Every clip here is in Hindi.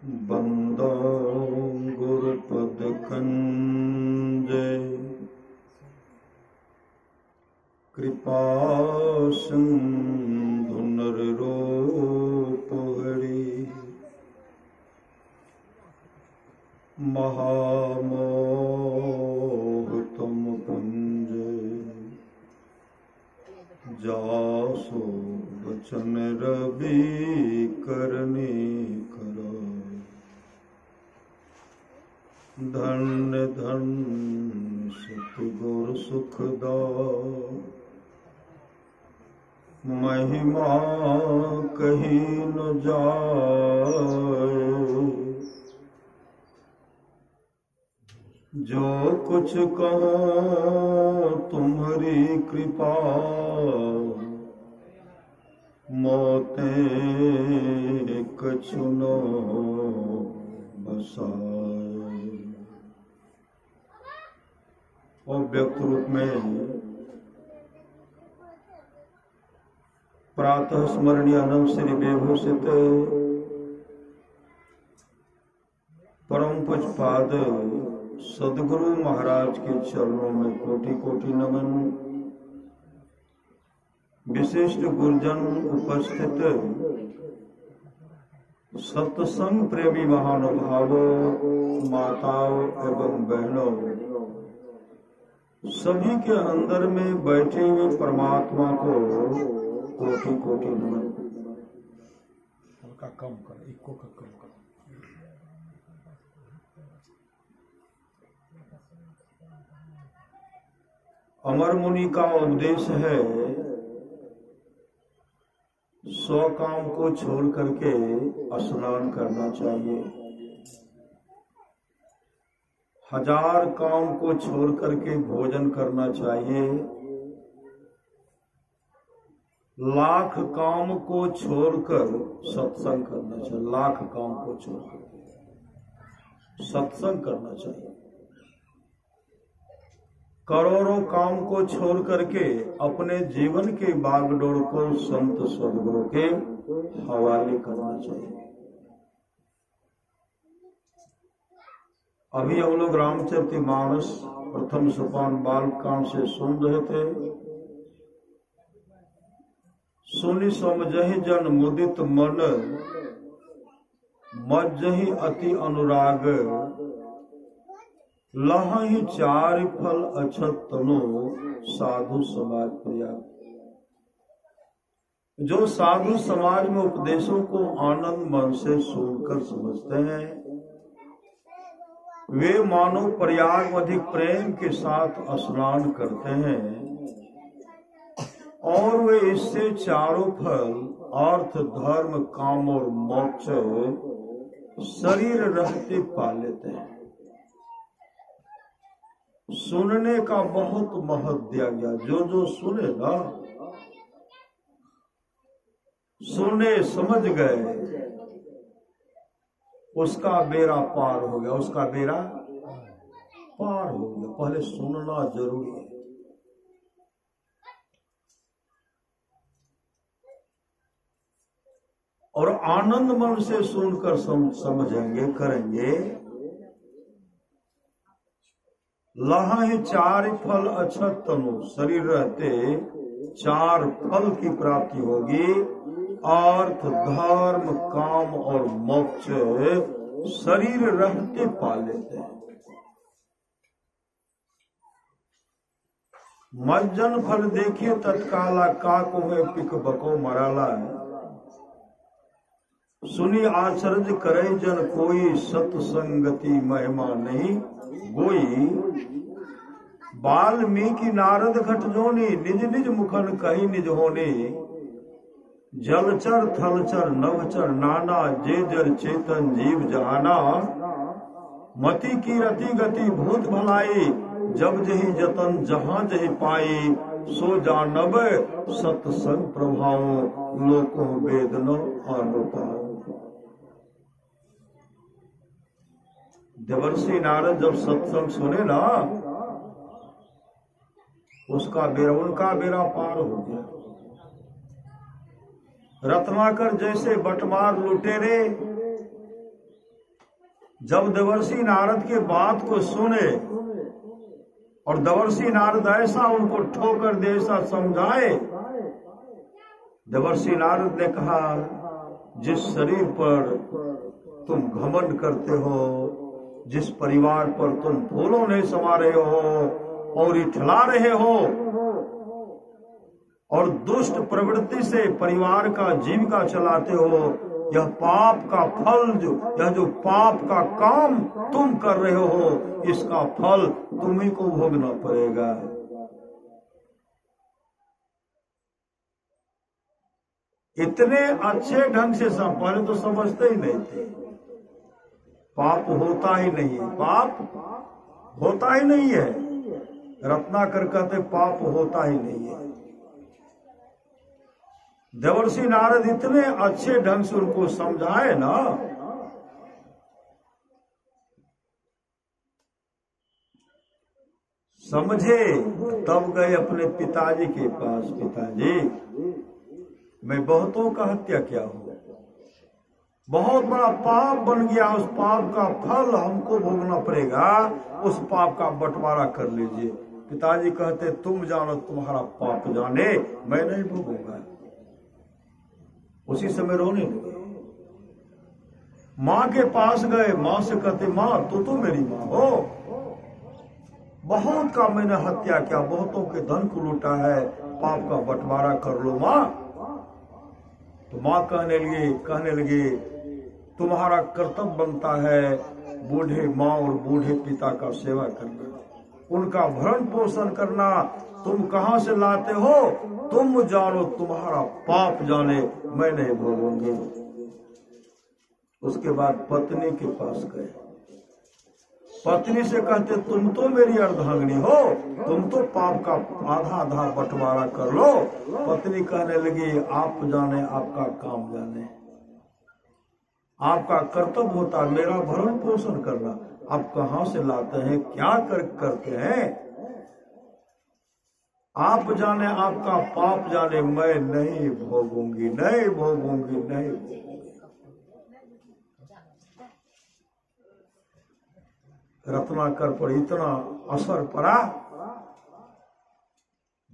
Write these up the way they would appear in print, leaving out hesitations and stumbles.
बंदो गुरुपद कंजे कृपा सिंधु नर रूप हरि महामोह तुम कुंज जासो बचन रवि करने करो धन्य धन्य सतगुर सुखदा महिमा कहीं न जाए जो कुछ कहो तुम्हारी कृपा मोते कछु न बसाए। और व्यक्त रूप में प्रातः स्मरणीय अनंत श्री विभूषित परम पूज्यपाद सद्गुरु महाराज के चरणों में कोटि कोटि नमन। विशिष्ट गुरुजन उपस्थित सत्संग प्रेमी महानुभावों, माताओं एवं बहनों, सभी के अंदर में बैठे हुए परमात्मा को कोटि कोटि नमन। हल्का कम कर, इको का कम कर। अमर मुनि का उपदेश है सौ काम को छोड़ करके स्नान करना चाहिए, हजार काम को छोड़ करके भोजन करना चाहिए, लाख काम को छोड़कर सत्संग करना चाहिए। लाख काम को छोड़कर सत्संग करना चाहिए। करोड़ों काम को छोड़ करके अपने जीवन के बागडोर को संत सद्गुरु के हवाले करना चाहिए। अभी हम लोग रामचरितमानस प्रथम सोपान बालकांड से सुन रहे थे। सुनि समझहि जन मुदित मन, मज्जहि अति अनुराग, लहहि चार फल अछत तनो, साधु समाज प्रिया। जो साधु समाज में उपदेशों को आनंद मन से सुनकर समझते हैं, वे मानो प्रयाग में अधिक प्रेम के साथ स्नान करते हैं और वे इससे चारों फल अर्थ धर्म काम और मोक्ष शरीर रहते पा लेते हैं। सुनने का बहुत महत्व दिया गया। जो सुने ना, सुने समझ गए, उसका बेड़ा पार हो गया। उसका बेड़ा पार हो गया। पहले सुनना जरूरी है। और आनंद मन से सुनकर समझेंगे, करेंगे। लहहि चार फल अछत तनु, शरीर रहते चार फल की प्राप्ति होगी। अर्थ धर्म काम और मोक्ष शरीर रहते पा लेते हैं। मज्जन फल देखिए तत्काला, काक हुए पिक बको मराला। सुनी आचर्य करे जन कोई, सत्संगति महिमा नहीं गोई। वाल्मीकि नारद घट जोनी, निज निज मुखन कही निज होने। जलचर थलचर नवचर नाना, जे जल चेतन जीव जहाना। मति की रति गति भूत भलाई, जब जही जतन जहां जही पाई। सो जानब सत्संग प्रभाव, लोको वेद न अनुपाओ। देवर्षि नारद जब सत्संग सुने ना, उसका बेड़ा, उनका बेड़ा पार हो गया। रत्नाकर जैसे बटमार लुटेरे जब देवर्षि नारद के बात को सुने और देवर्षि नारद ऐसा उनको ठोकर दे, ऐसा समझाए, देवर्षि नारद ने कहा, जिस शरीर पर तुम घमंड करते हो, जिस परिवार पर तुम फूलों नहीं समा रहे हो और इठला रहे हो और दुष्ट प्रवृत्ति से परिवार का जीविका चलाते हो, यह पाप का फल, यह जो पाप का काम तुम कर रहे हो, इसका फल तुम्ही को भोगना पड़ेगा। इतने अच्छे ढंग से सब, पहले तो समझते ही नहीं थे, पाप होता ही नहीं है, पाप होता ही नहीं है। रत्नाकर कहते पाप होता ही नहीं है। देवर्षि नारद इतने अच्छे ढंग से उनको समझाए ना, समझे, तब गए अपने पिताजी के पास, पिताजी मैं बहुतों का हत्या किया हूं, बहुत बड़ा पाप बन गया, उस पाप का फल हमको भोगना पड़ेगा, उस पाप का बंटवारा कर लीजिए। पिताजी कहते तुम जानो, तुम्हारा पाप जाने, मैं नहीं भोगूंगा। उसी समय रोने लगे। माँ के पास गए, माँ से कहते माँ तू तो मेरी माँ हो, बहुत का मैंने हत्या किया, बहुतों के धन को लूटा है, पाप का बंटवारा कर लो माँ। तो माँ कहने लगी तुम्हारा कर्तव्य बनता है बूढ़े माँ और बूढ़े पिता का सेवा करना, उनका भरण पोषण करना। तुम कहाँ से लाते हो, तुम जानो, तुम्हारा पाप जाने, मैं नहीं भोगूंगी। उसके बाद पत्नी के पास गए, पत्नी से कहते तुम तो मेरी अर्धांगिनी हो, तुम तो पाप का आधा आधा बंटवारा कर लो। पत्नी कहने लगी आप जाने, आपका काम जाने, आपका कर्तव्य होता मेरा भरण पोषण करना, आप कहाँ से लाते हैं, क्या करते हैं, आप जाने, आपका पाप जाने, मैं नहीं भोगूंगी, नहीं भोगूंगी, नहीं भोगूंगी। रत्नाकर पर इतना असर पड़ा,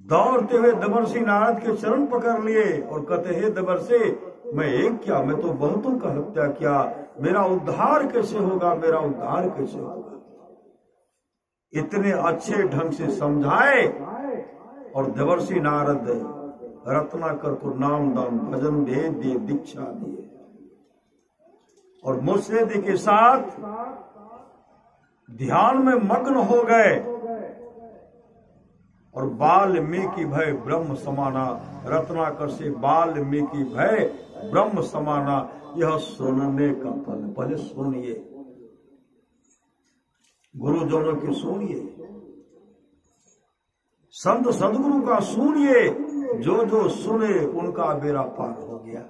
दौड़ते हुए देवर्षि नारद के चरण पकड़ लिए और कहते हे देवर्षि, मैं एक क्या, मैं तो बहुतों का हत्या किया, मेरा उद्धार कैसे होगा, मेरा उद्धार कैसे होगा। इतने अच्छे ढंग से समझाए और देवर्षि नारद रत्नाकर को नाम दान भजन दे दिए, दीक्षा दिए और मुत्सद्दी के साथ ध्यान में मग्न हो गए। और वाल्मीकि भय ब्रह्म समाना, रत्नाकर से वाल्मीकि भय ब्रह्म समाना, यह सुनने का फल। पहले सुनिए, गुरुजनों की सुनिए, संत सदगुरु का सुनिए, जो जो सुने उनका बेड़ा पार हो गया।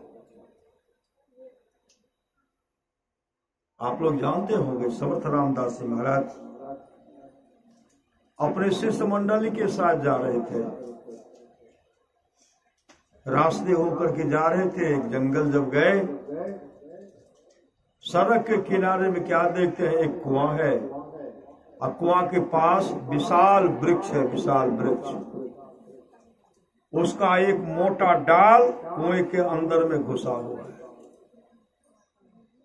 आप लोग जानते होंगे समर्थ रामदास जी महाराज अपने शिष्य मंडली के साथ जा रहे थे, रास्ते होकर के जा रहे थे। एक जंगल जब गए, सड़क के किनारे में क्या देखते हैं, एक कुआं है और कुआं के पास विशाल वृक्ष है, विशाल वृक्ष, उसका एक मोटा डाल कुएं के अंदर में घुसा हुआ है।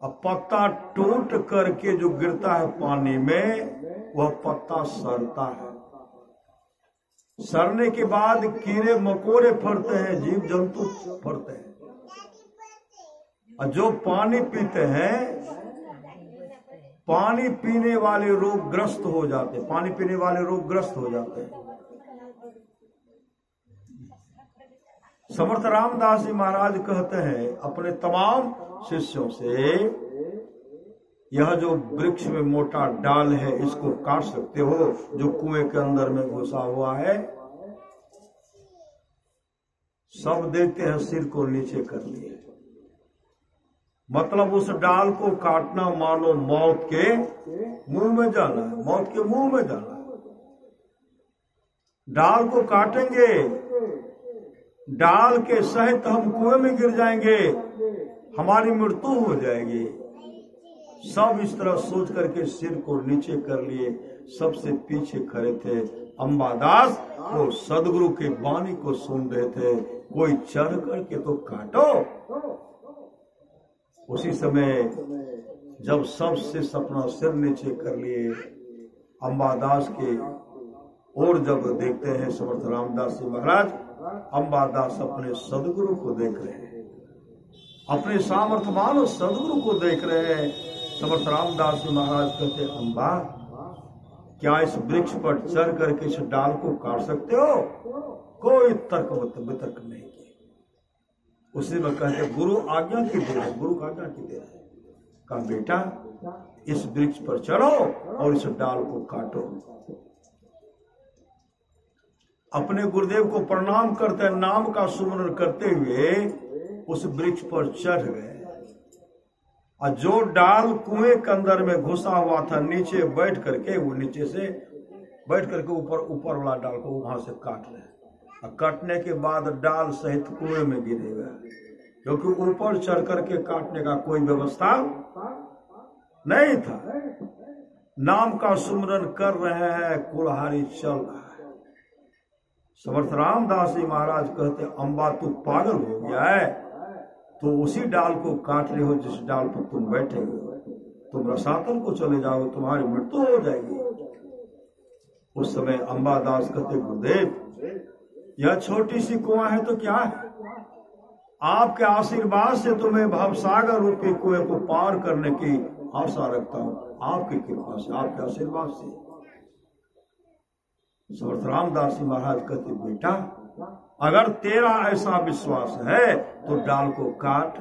अब पत्ता टूट करके जो गिरता है पानी में, वह पत्ता सड़ता है। सड़ने के बाद कीड़े मकोड़े फरते हैं, जीव जंतु फरते हैं, और जो पानी पीते हैं, पानी पीने वाले रोग ग्रस्त हो जाते हैं, पानी पीने वाले रोग ग्रस्त हो जाते हैं। समर्थ रामदास जी महाराज कहते हैं अपने तमाम शिष्यों से, यह जो वृक्ष में मोटा डाल है इसको काट सकते हो, जो कुएं के अंदर में घुसा हुआ है। सब देखते हैं, सिर को नीचे कर लिए, मतलब उस डाल को काटना मानो मौत के मुंह में जाना है, मौत के मुंह में जाना है। डाल को काटेंगे, डाल के सहित हम कुएं में गिर जाएंगे, हमारी मृत्यु हो जाएगी। सब इस तरह सोच करके सिर को नीचे कर लिए। सबसे पीछे खड़े थे अंबादास, वो सदगुरु के वाणी को सुन रहे थे, कोई चढ़ करके तो काटो। उसी समय जब सब शिष्य अपना सिर नीचे कर लिए, अंबादास के और जब देखते हैं समर्थ रामदास जी महाराज, अंबादास अपने सदगुरु को देख रहे हैं, अपने सामर्थ्यवान सदगुरु को देख रहे हैं। समर्थ रामदास जी महाराज कहते, अम्बा क्या इस वृक्ष पर चढ़ करके इस डाल को काट सकते हो? कोई तर्क वितर्क नहीं किया। उसी में कहते, गुरु आज्ञा की देर है, गुरु आज्ञा की देर है। कहा, बेटा इस वृक्ष पर चढ़ो और इस डाल को काटो। अपने गुरुदेव को प्रणाम करते, नाम का सुमरण करते हुए उस वृक्ष पर चढ़ गए। और जो डाल कुएं के अंदर में घुसा हुआ था, नीचे बैठ करके, वो नीचे से बैठ करके ऊपर वाला डाल को वहां से काट रहे। और काटने के बाद डाल सहित कुएं में गिरेगा, क्योंकि ऊपर चढ़ करके काटने का कोई व्यवस्था नहीं था। नाम का सुमरन कर रहे हैं, कुल्हाड़ी चल रहा है। समर्थ रामदास जी महाराज कहते, अम्बा तू पागल हो गया है, तो उसी डाल को काट रहे हो जिस डाल पर तुम बैठे हो। तुम रसातल को चले जाओ, तुम्हारी मृत्यु हो जाएगी। उस समय अंबादास कहते, गुरुदेव यह छोटी सी कुआं है तो क्या है, आपके आशीर्वाद से तुम्हें भवसागर रूपी कुएं को पार करने की आशा रखता हूं, आपकी कृपा से, आपके आशीर्वाद से। समर्थ रामदास जी महाराज कहते, बेटा अगर तेरा ऐसा विश्वास है तो डाल को काट।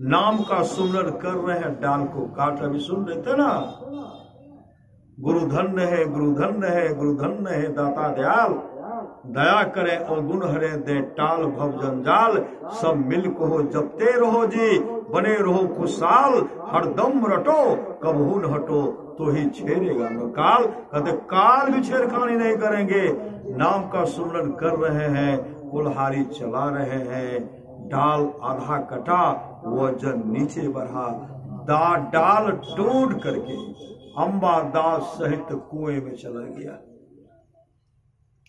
नाम का सुमरन कर रहे हैं, डाल को काट। अभी सुन रहे थे ना, गुरु धन्य है, गुरु धन्य है, गुरु धन्य है दाता दयाल, दया करे और गुण हरे दे टाल भव जंजाल। सब मिल को हो जपते रहो जी, बने रहो खुशहाल, हरदम रटो कबहू न हटो, तो ही छेड़ेगा न काल। कहते काल भी छेड़खानी नहीं करेंगे। नाम का सुमरन कर रहे हैं, कुल्हाड़ी चला रहे हैं, डाल आधा कटा, वजन नीचे बढ़ा, डाल टूट करके अंबादास सहित कुएं में चला गया।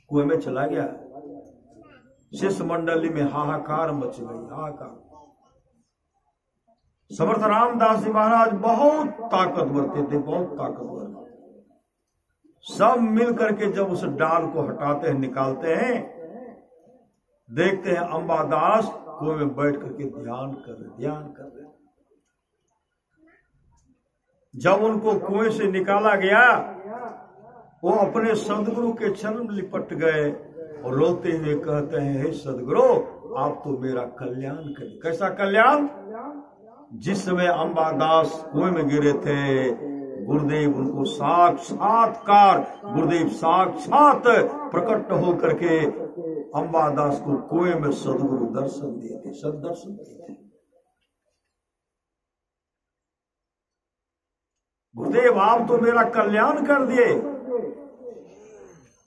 कुएं में चला गया। शिष्य मंडली में हाहाकार मच गई, हाहाकार। समर्थ रामदास जी महाराज बहुत ताकतवर थे, बहुत ताकतवर। सब मिल करके जब उस डाल को हटाते हैं, निकालते हैं, देखते हैं अंबादास कुएं में बैठ करके ध्यान कर रहे। जब उनको कुएं से निकाला गया, वो अपने सदगुरु के चरण लिपट गए और रोते हुए कहते हैं, हे सदगुरु आप तो मेरा कल्याण करें। कैसा कल्याण? जिस समय अंबादास कुएं में गिरे थे, गुरुदेव उनको साक्षात्कार, गुरुदेव साक्षात प्रकट हो करके अंबादास को कुएं में सदगुरु दर्शन दिए थे, सददर्शन दिए थे। गुरुदेव आप तो मेरा कल्याण कर दिए।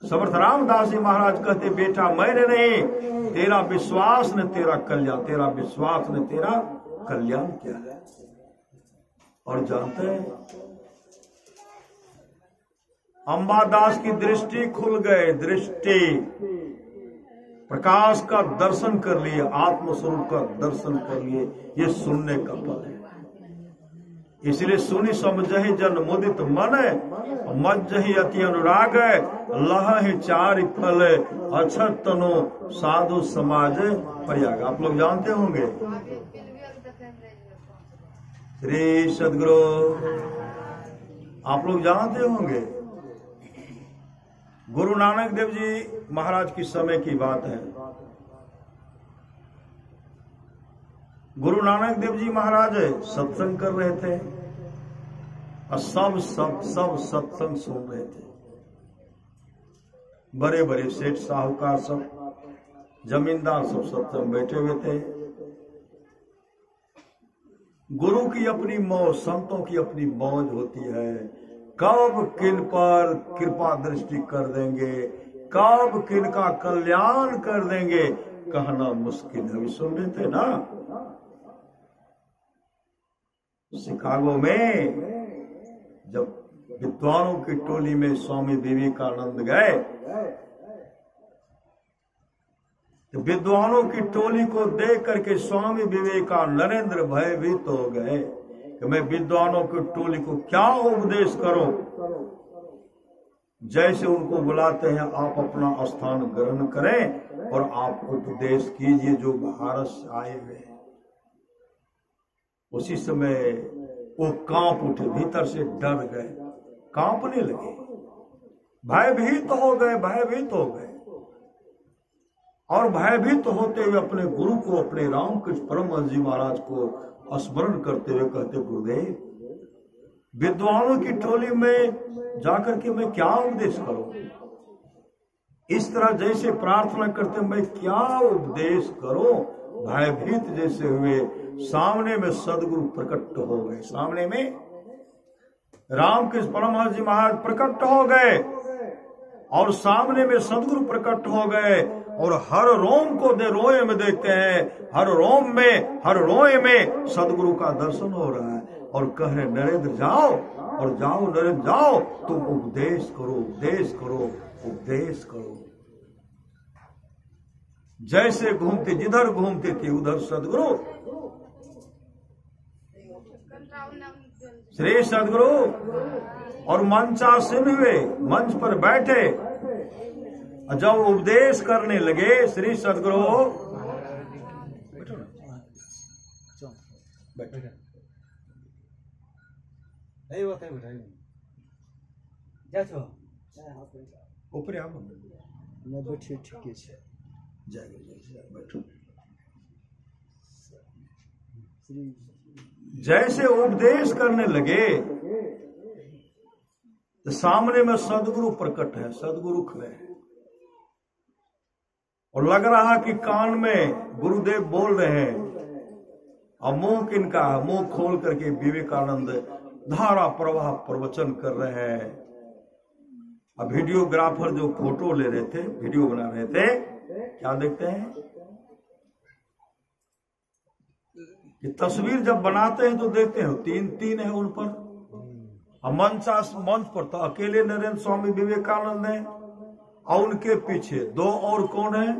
समर्थ रामदास जी महाराज कहते, बेटा मैंने नहीं, तेरा विश्वास ने तेरा कल्याण, तेरा विश्वास ने तेरा कल्याण किया है। और जानते हैं, अंबादास की दृष्टि खुल गए, दृष्टि प्रकाश का दर्शन कर लिए, आत्मस्वरूप का दर्शन कर लिए। ये सुनने का फल है। इसलिए सुनी समझहि जन मुदित मन, मज्जहि अति अनुराग, लह चारि फल अक्षत तनो साधु समाज प्रयाग। आप लोग जानते होंगे, श्री सदगुरु आप लोग जानते होंगे, गुरु नानक देव जी महाराज की समय की बात है। गुरु नानक देव जी महाराज सत्संग कर रहे थे और सब सत्संग सुन रहे थे। बड़े बड़े सेठ साहूकार सब, जमींदार सब सत्संग बैठे हुए थे। गुरु की अपनी मौज, संतों की अपनी मौज होती है। कब किन पर कृपा दृष्टि कर देंगे, कब किन का कल्याण कर देंगे, कहना मुश्किल है। सुन रहे थे ना, शिकागो में जब विद्वानों की टोली में स्वामी विवेकानंद गए तो विद्वानों की टोली को देख करके स्वामी विवेकानंद नरेंद्र भयभीत हो गए कि मैं विद्वानों की टोली को क्या उपदेश करूं। जैसे उनको बुलाते हैं, आप अपना स्थान ग्रहण करें और आप उपदेश कीजिए जो भारत से आए हुए हैं। उसी समय वो कांप उठे, भीतर से डर गए, कांपने लगे, भयभीत हो गए, भयभीत हो गए। और भयभीत होते हुए अपने गुरु को, अपने रामकृष्ण परमहंस जी महाराज को स्मरण करते हुए कहते, गुरुदेव विद्वानों की टोली में जाकर के मैं क्या उपदेश करूं। इस तरह जैसे प्रार्थना करते मैं क्या उपदेश करूं, भयभीत जैसे हुए। सामने में सदगुरु प्रकट हो गए, सामने में रामकृष्ण परमहंस जी महाराज प्रकट हो गए और सामने में सदगुरु प्रकट हो गए। और हर रोम को रोए में देखते हैं, हर रोम में, हर रोए में सदगुरु का दर्शन हो रहा है। और कह रहे नरेंद्र जाओ, और जाओ नरेंद्र जाओ, तुम उपदेश करो, उपदेश करो, उपदेश करो। जैसे घूमते, जिधर घूमते थे उधर सदगुरु, श्री सदगुरु और मंचासीन हुए, मंच पर बैठे। जब उपदेश करने लगे श्री सदगुरु, ऊपर बैठिए, ठीक है, बैठो। जैसे उपदेश करने लगे तो सामने में सदगुरु प्रकट है, सदगुरु खड़े हैं और लग रहा कि कान में गुरुदेव बोल रहे हैं। और मुंह किनका, मुंह खोल करके विवेकानंद धारा प्रवाह प्रवचन कर रहे हैं। अब वीडियोग्राफर जो फोटो ले रहे थे, वीडियो बना रहे थे, क्या देखते हैं कि तस्वीर जब बनाते हैं तो देखते हैं तीन तीन है उन पर। और मंच पर तो अकेले नरेंद्र स्वामी विवेकानंद हैं और उनके पीछे दो और कौन है,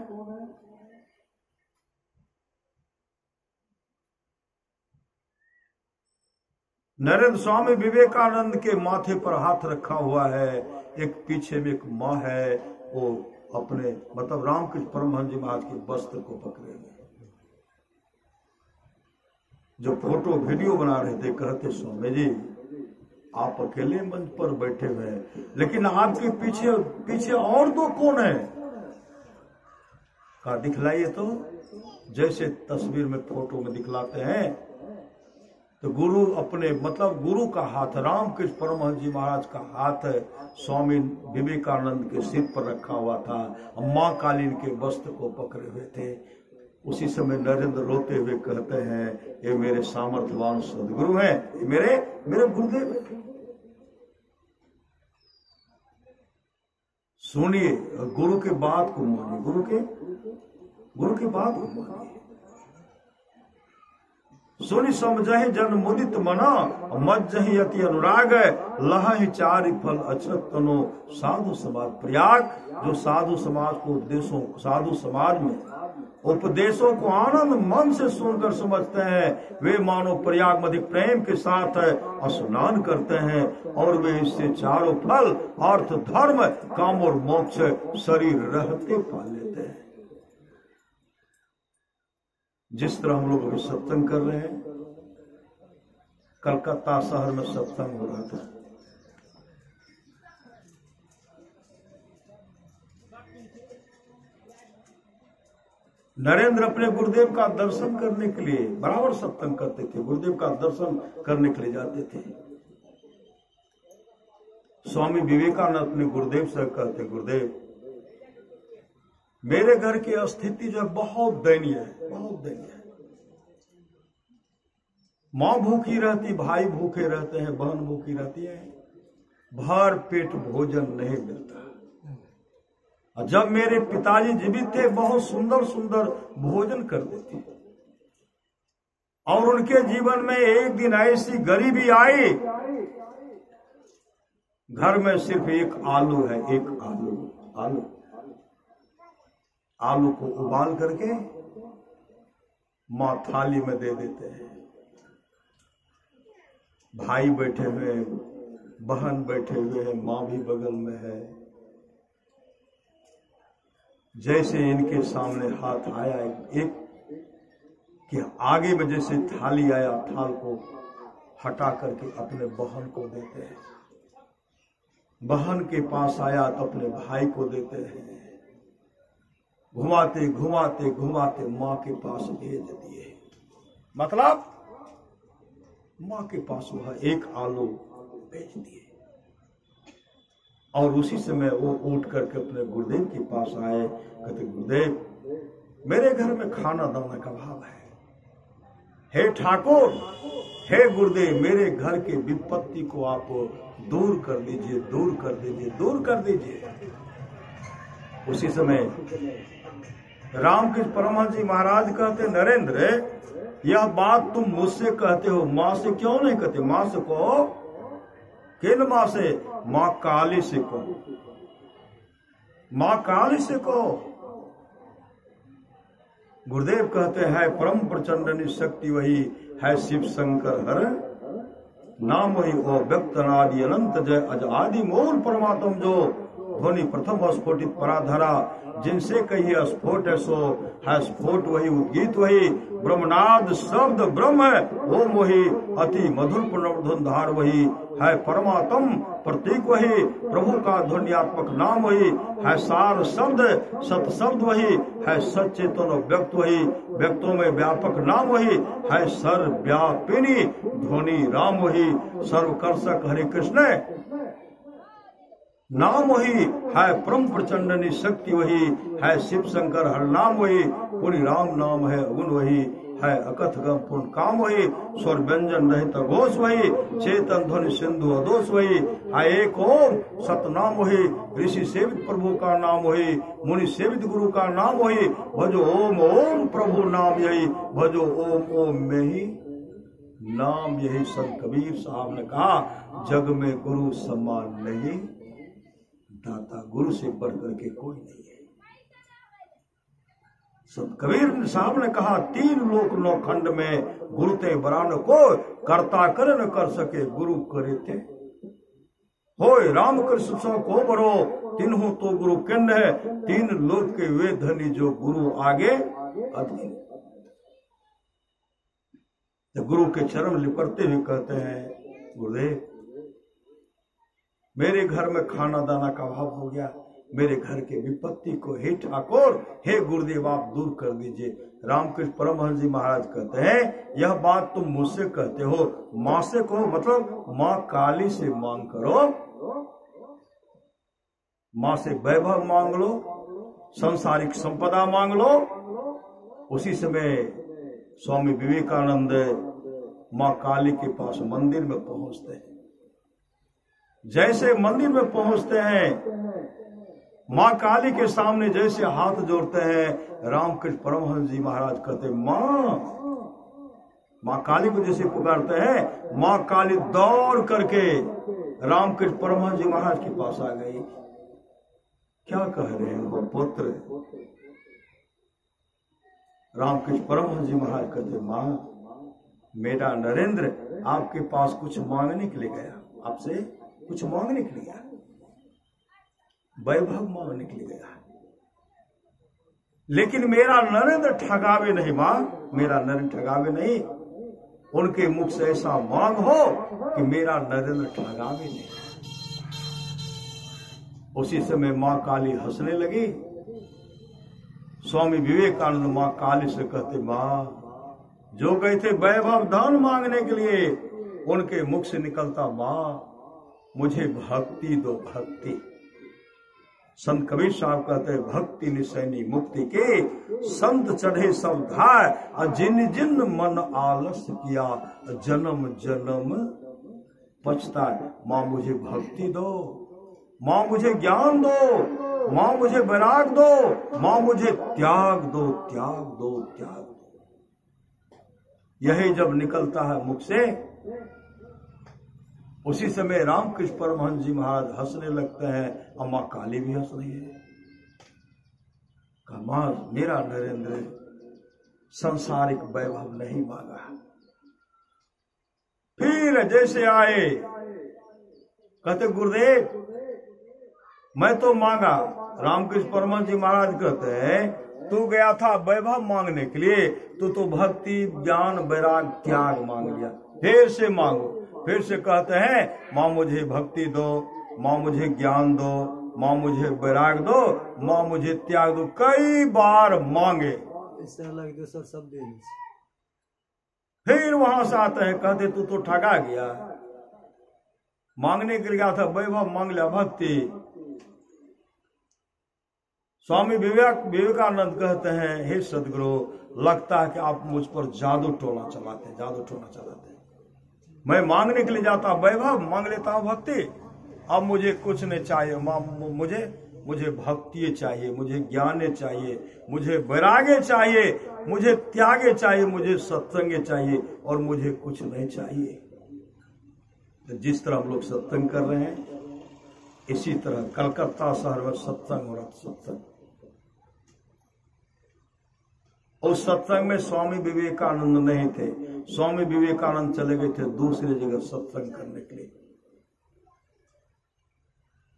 नरेंद्र स्वामी विवेकानंद के माथे पर हाथ रखा हुआ है, एक पीछे में एक माँ है, वो अपने मतलब रामकृष्ण परमहंस जी महाराज के वस्त्र को पकड़े हुए। जो फोटो वीडियो बना रहे थे कहते, स्वामी जी आप अकेले मंच पर बैठे हुए हैं, लेकिन आपके पीछे पीछे और दो कौन है, कहा दिखलाइए तो। जैसे तस्वीर में फोटो में दिखलाते हैं तो गुरु अपने मतलब गुरु का हाथ, रामकृष्ण परमहंस जी महाराज का हाथ स्वामी विवेकानंद के सिर पर रखा हुआ था, मां कालीन के वस्त्र को पकड़े हुए थे। उसी समय नरेंद्र रोते हुए कहते हैं, ये मेरे सामर्थ्यवान सदगुरु हैं, ये मेरे गुरुदेव हैं। सुनिए, गुरु के बात को मानिए, गुरु के बात को मानिए। सुनि समझहि जन मुदित मना, मज्जहि अति अनुराग, लहहि चारि फल अक्षत तनो। साधु समाज प्रयाग, जो साधु समाज को उपदेशों, साधु समाज में उपदेशों को आनंद मन से सुनकर समझते हैं, वे मानो प्रयाग में प्रेम के साथ स्नान करते हैं और वे इससे चारों फल अर्थ धर्म काम और मोक्ष शरीर रहते पा लेते हैं। जिस तरह हम लोग अभी सत्संग कर रहे हैं, कलकत्ता शहर में सत्संग हो रहा था, नरेंद्र अपने गुरुदेव का दर्शन करने के लिए बराबर सत्संग करते थे, गुरुदेव का दर्शन करने के लिए जाते थे। स्वामी विवेकानंद अपने गुरुदेव से कहते, गुरुदेव मेरे घर की स्थिति जो बहुत दयनीय है, बहुत दयनीय है। मां भूखी रहती, भाई भूखे रहते हैं, बहन भूखी रहती है, भर पेट भोजन नहीं मिलता। और जब मेरे पिताजी जीवित थे, बहुत सुंदर सुंदर भोजन करते थे। और उनके जीवन में एक दिन ऐसी गरीबी आई, घर में सिर्फ एक आलू है, एक आलू आलू आलू को उबाल करके मां थाली में दे देते हैं। भाई बैठे हुए, बहन बैठे हुए हैं, मां भी बगल में है। जैसे इनके सामने हाथ आया एक कि आगे में जैसे थाली आया, थाल को हटा करके अपने बहन को देते हैं। बहन के पास आया तो अपने भाई को देते हैं। घुमाते घुमाते घुमाते मां के पास भेज दिए। मतलब मां के पास वह एक आलू भेज दिए। और उसी समय वो उठ करके अपने गुरुदेव के पास आए। कहते, गुरुदेव मेरे घर में खाना दाना का अभाव है। हे ठाकुर, हे गुरुदेव, मेरे घर के विपत्ति को आप दूर कर दीजिए, दूर कर दीजिए, दूर कर दीजिए। उसी समय रामकृष्ण परमहंस जी महाराज कहते, नरेंद्र यह बात तुम मुझसे कहते हो, मां से क्यों नहीं कहते? मां से कहो। किन मां से? मां काली से कहो, मां काली से कहो। गुरुदेव कहते हैं, परम प्रचंड शक्ति वही है शिव शंकर हर नाम वही ओ व्यक्त अनादि अनंत जय अज आदि मूल परमात्म जो ध्वनि प्रथम स्फोटित पराधरा जिनसे कहिए स्फोट है सो है स्फोट वही उद्गीत वही ब्रह्मनाद शब्द ब्रह्म है ओम वही अति मधुर पुनर्धुनधार वही है परमात्म प्रतीक वही प्रभु का ध्वनियात्मक नाम वही है सार शब्द सत शब्द वही है सचेतन व्यक्त वही व्यक्तों में व्यापक नाम वही है सर्वव्यापिनी ध्वनि राम वही सर्वकर्षक हरे कृष्ण नाम वही है परम प्रचंड शक्ति वही है शिव शंकर हर नाम वही पुण्य राम नाम है गुण वही है अकथ गम पूर्ण काम वही स्वर व्यंजन रहित घोष वही चेतन ध्वनि सिंधु अदोष वही है एक ओम सतनाम वही ऋषि सेवित प्रभु का नाम वही मुनि सेवित गुरु का नाम वही भजो ओम ओम प्रभु नाम यही भजो ओम ओम में ही नाम यही। संत कबीर साहब ने कहा जग में गुरु समान नहीं, दाता गुरु से बढ़ करके कोई नहीं है। संत कबीर साहब ने कहा तीन लोक नौ खंड में गुरु ते बरान को करता कर न कर सके गुरु करे थे होय राम कृष्ण सो को बरो तीन हो तो गुरु किन्न है तीन लोक के वे धनी जो गुरु आगे अधीन। तो गुरु के चरण लिपटते हुए कहते हैं गुरुदेव मेरे घर में खाना दाना का अभाव हो गया, मेरे घर के विपत्ति को हे ठाकुर हे गुरुदेव आप दूर कर दीजिए। रामकृष्ण परमहंस जी महाराज कहते हैं यह बात तुम मुझसे कहते हो, मां से कहो मतलब मां काली से मांग करो, मां से वैभव मांग लो, सांसारिक संपदा मांग लो। उसी समय स्वामी विवेकानंद मां काली के पास मंदिर में पहुंचते हैं। जैसे मंदिर में पहुंचते हैं मां काली के सामने जैसे हाथ जोड़ते हैं, रामकृष्ण परमहंस जी महाराज कहते मां काली को जैसे पुकारते हैं, मां काली दौड़ करके रामकृष्ण परमहंस जी महाराज के पास आ गई। क्या कह रहे हो पुत्र? रामकृष्ण परमहंस जी महाराज कहते मां मेरा नरेंद्र आपके पास कुछ मांगने के लिए गया, आपसे कुछ मांगने के लिए गया, वैभव मांगने के लिए गया, लेकिन मेरा नरेंद्र ठगावे नहीं मां, मेरा नरेंद्र ठगावे नहीं। उनके मुख से ऐसा मांग हो कि मेरा नरेंद्र ठगावे नहीं। उसी समय मां काली हंसने लगी। स्वामी विवेकानंद मां काली से कहते मां जो गए थे वैभव धन मांगने के लिए, उनके मुख से निकलता मां मुझे भक्ति दो भक्ति। संत कबीर साहब कहते हैं भक्ति निसैनी मुक्ति के संत चढ़े सब धाय जिन जिन मन आलस किया जन्म जन्म पछताए। मां मुझे भक्ति दो, मां मुझे ज्ञान दो, मां मुझे वैराग दो, मां मुझे त्याग दो, त्याग दो, त्याग दो। यही जब निकलता है मुख से, उसी समय रामकृष्ण परमहंस जी महाराज हंसने लगते हैं। अम्मा काली भी हंस रही है। कहा, मेरा नरेंद्र सांसारिक वैभव नहीं मांगा। फिर जैसे आए कहते, गुरुदेव मैं तो मांगा। रामकृष्ण परमहंस जी महाराज कहते हैं, तू गया था वैभव मांगने के लिए, तो भक्ति ज्ञान वैराग त्याग मांग लिया। फिर से मांगो। फिर से कहते हैं, माँ मुझे भक्ति दो, माँ मुझे ज्ञान दो, माँ मुझे वैराग दो, माँ मुझे त्याग दो। कई बार मांगे। सब दे। फिर वहां से आते हैं, कहते तू तो ठगा गया। मांगने के लिए गया था वैभव, मांग लिया भक्ति। स्वामी विवेकानंद कहते हैं, हे सदगुरु, लगता है कि आप मुझ पर जादू टोना चलाते। मैं मांगने के लिए जाता वैभव, मांग लेता हूं भक्ति। अब मुझे कुछ नहीं चाहिए, मुझे भक्ति चाहिए, मुझे ज्ञान चाहिए, मुझे वैराग्य चाहिए, मुझे त्याग चाहिए, मुझे सत्संग चाहिए, और मुझे कुछ नहीं चाहिए। तो जिस तरह हम लोग सत्संग कर रहे हैं, इसी तरह कलकत्ता शहर में सत्संग हो रहा था। सत्संग, उस सत्संग में स्वामी विवेकानंद नहीं थे। स्वामी विवेकानंद चले गए थे दूसरी जगह सत्संग करने के लिए।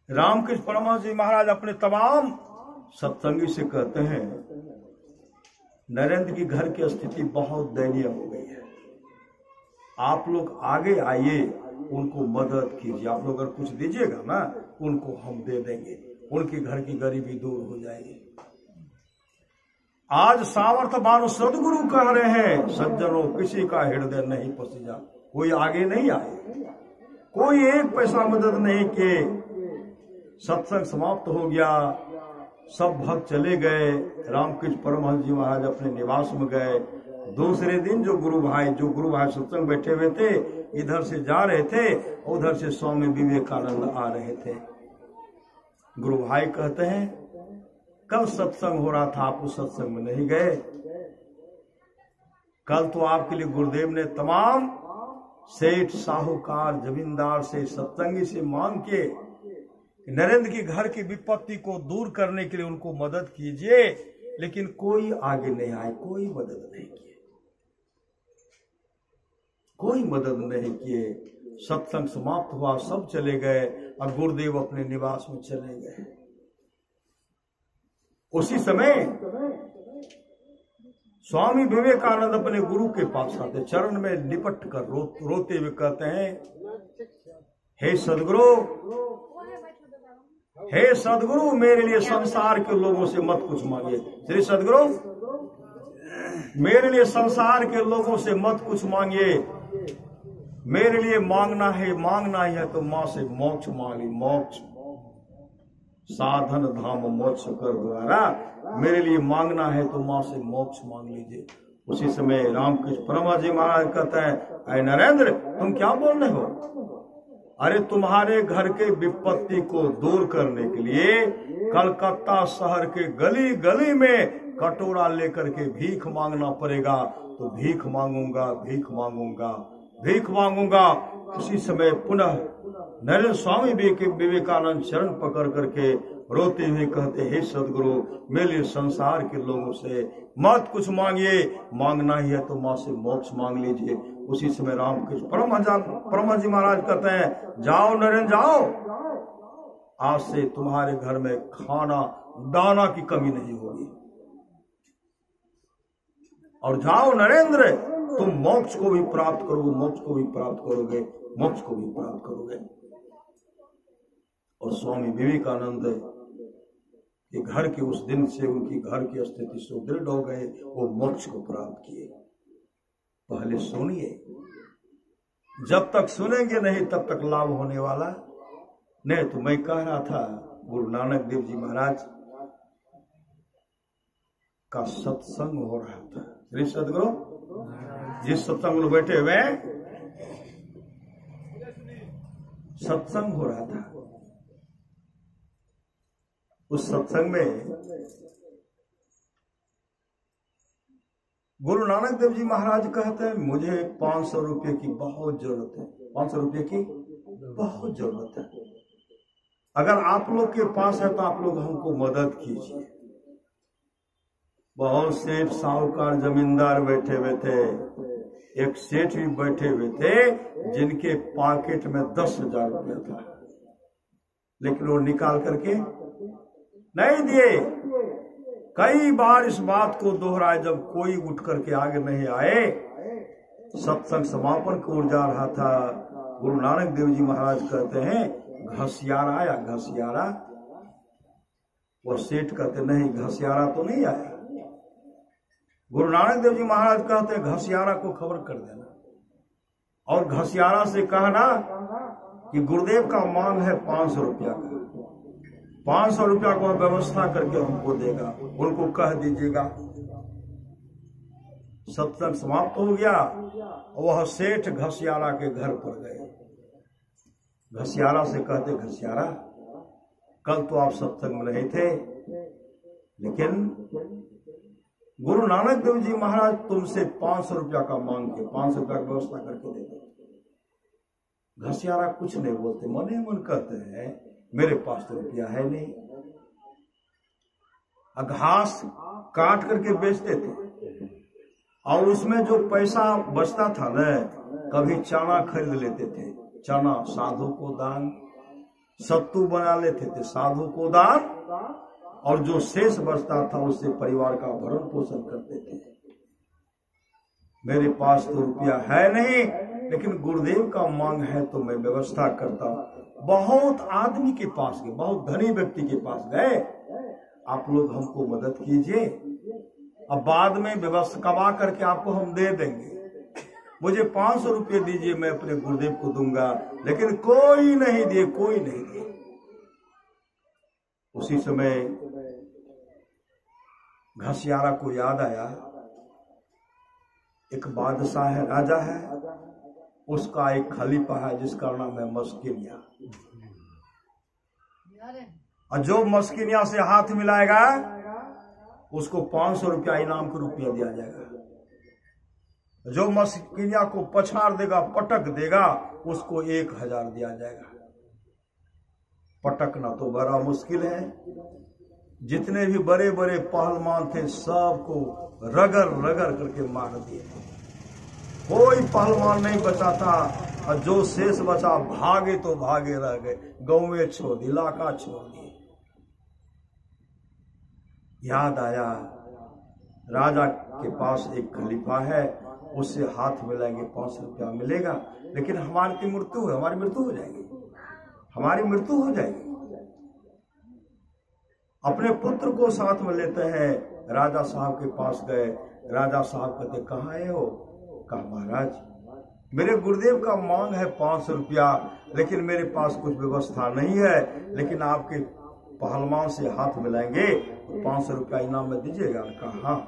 रामकृष्ण परमहंस जी महाराज अपने तमाम सत्संगी से कहते हैं, नरेंद्र की घर की स्थिति बहुत दयनीय हो गई है। आप लोग आगे आइए, उनको मदद कीजिए। आप लोग अगर कुछ दीजिएगा ना, उनको हम दे देंगे, उनके घर की गरीबी दूर हो जाएगी। आज सामर्थ्यवान सदगुरु कह रहे हैं, सज्जनों किसी का हृदय नहीं पसीजा। कोई आगे नहीं आए, कोई एक पैसा मदद नहीं किए। सत्संग समाप्त हो गया, सब भक्त चले गए। रामकृष्ण परमहंस जी महाराज अपने निवास में गए। दूसरे दिन जो गुरु भाई सत्संग बैठे हुए थे, इधर से जा रहे थे, उधर से स्वामी विवेकानंद आ रहे थे। गुरु भाई कहते हैं, कल सत्संग हो रहा था, आप उस सत्संग में नहीं गए। कल तो आपके लिए गुरुदेव ने तमाम सेठ, साहूकार, जमींदार से, सत्संगी से मांग के नरेंद्र की घर की विपत्ति को दूर करने के लिए उनको मदद कीजिए, लेकिन कोई आगे नहीं आए, कोई मदद नहीं किए, कोई मदद नहीं किए। सत्संग समाप्त हुआ, सब चले गए और गुरुदेव अपने निवास में चले गए। उसी समय स्वामी विवेकानंद अपने गुरु के पास आते, चरण में लिपट कर रोते हुए कहते हैं, हे सदगुरु, हे सदगुरु, मेरे लिए संसार के लोगों से मत कुछ मांगिए। श्री सदगुरु, मेरे लिए संसार के लोगों से मत कुछ मांगिए। मेरे लिए मांगना ही है तो मां से मोक्ष मांगी। मोक्ष साधन धाम मोक्ष कर द्वारा, मेरे लिए मांगना है तो मां से मोक्ष मांग लीजिए। उसी समय रामकृष्ण परमहंस जी महाराज कहते हैं, अरे नरेंद्र, तुम क्या बोल रहे हो? अरे तुम्हारे घर के विपत्ति को दूर करने के लिए कलकत्ता शहर के गली गली में कटोरा लेकर के भीख मांगना पड़ेगा। तो भीख मांगूंगा, भीख मांगूंगा, भीख मांगूंगा। उसी समय पुनः नरेंद्र स्वामी विवेकानंद चरण पकड़ करके रोते हुए कहते, हे सदगुरु, मेरे लिए संसार के लोगों से मत कुछ मांगिए, मांगना ही है तो मां से मोक्ष मांग लीजिए। उसी समय रामकृष्ण परमहंस जी महाराज कहते हैं, जाओ नरेंद्र, जाओ, आज से तुम्हारे घर में खाना दाना की कमी नहीं होगी। और जाओ नरेंद्र, तुम मोक्ष को भी प्राप्त करोगे, मोक्ष को भी प्राप्त करोगे, मोक्ष को भी प्राप्त करोगे। और स्वामी विवेकानंद के घर के उस दिन से उनकी घर की स्थिति सुदृढ़ हो गए, वो मोक्ष को प्राप्त किए। पहले सुनिए, जब तक सुनेंगे नहीं तब तक लाभ होने वाला नहीं। तो मैं कह रहा था, गुरु नानक देव जी महाराज का सत्संग हो रहा था। श्री सदगुरु जिस सत्संग में बैठे हुए सत्संग हो रहा था, उस सत्संग में गुरु नानक देव जी महाराज कहते हैं मुझे 500 रुपये की बहुत जरूरत है, 500 रुपये की बहुत जरूरत है। अगर आप लोग के पास है तो आप लोग हमको मदद कीजिए। बहुत सेठ साहूकार जमींदार बैठे हुए थे, एक सेठ भी बैठे हुए थे जिनके पॉकेट में 10,000 रुपया था, लेकिन वो निकाल करके नहीं दिए। कई बार इस बात को दोहराए, जब कोई उठ करके आगे नहीं आए। सत्संग समापन की ओर जा रहा था, गुरु नानक देव जी महाराज कहते हैं घसियारा आया, घसियारा। वो सेठ कहते नहीं घसियारा तो नहीं आया। गुरु नानक देव जी महाराज कहते हैं घसियारा को खबर कर देना, और घसियारा से कहना कि गुरुदेव का मांग है 500 रुपया का, 500 रुपया को व्यवस्था करके हमको देगा, उनको कह दीजिएगा। सत्संग समाप्त हो गया। वह सेठ घसियारा के घर पर गए। घसियारा से कहते घसियारा, कल तो आप सत्संग में नहीं थे, लेकिन गुरु नानक देव जी महाराज तुमसे 500 रुपया का मांग के 500 रुपया की व्यवस्था करके दे दो। घसियारा कुछ नहीं बोलते, मने मन कहते हैं मेरे पास तो रुपया है नहीं। घास काट करके बेचते थे, और उसमें जो पैसा बचता था न, कभी चना खरीद लेते थे, चना साधु को दान, सत्तू बना लेते थे साधु को दान, और जो शेष बचता था उससे परिवार का भरण पोषण करते थे। मेरे पास तो रुपया है नहीं, लेकिन गुरुदेव का मांग है तो मैं व्यवस्था करता हूं। बहुत आदमी के पास गए, बहुत धनी व्यक्ति के पास गए, आप लोग हमको मदद कीजिए, अब बाद में व्यवस्था कमा करके आपको हम दे देंगे। मुझे 500 रुपये दीजिए, मैं अपने गुरुदेव को दूंगा। लेकिन कोई नहीं दिए, कोई नहीं दिए। उसी समय घसियारा को याद आया, एक बादशाह है, राजा है, उसका एक खलीफा है जिसका नाम है मस्किनिया। और जो मस्किनिया से हाथ मिलाएगा उसको 500 रुपया इनाम के रूप में दिया जाएगा। जो मस्किनिया को पछाड़ देगा, पटक देगा, उसको 1000 दिया जाएगा। पटकना तो बड़ा मुश्किल है। जितने भी बड़े बड़े पहलवान थे सबको रगड़ रगड़ करके मार दिए, कोई पहलवान नहीं बचा था। और जो शेष बचा भागे तो भागे रह गए, गांव में छोड़ दिए, इलाका छोड़ दिए। याद आया राजा के पास एक खलीफा है, उससे हाथ मिलाएंगे 500 रुपया मिलेगा, लेकिन हमारी की मृत्यु है, हमारी मृत्यु हो जाएगी, हमारी मृत्यु हो जाएगी। अपने पुत्र को साथ में लेते हैं, राजा साहब के पास गए। राजा साहब कहते कहाँ है हो? कहा महाराज मेरे गुरुदेव का मांग है 500 रुपया, लेकिन मेरे पास कुछ व्यवस्था नहीं है, लेकिन आपके पहलवान से हाथ मिलाएंगे तो 500 रुपया इनाम में दीजिएगा। कहा हाँ।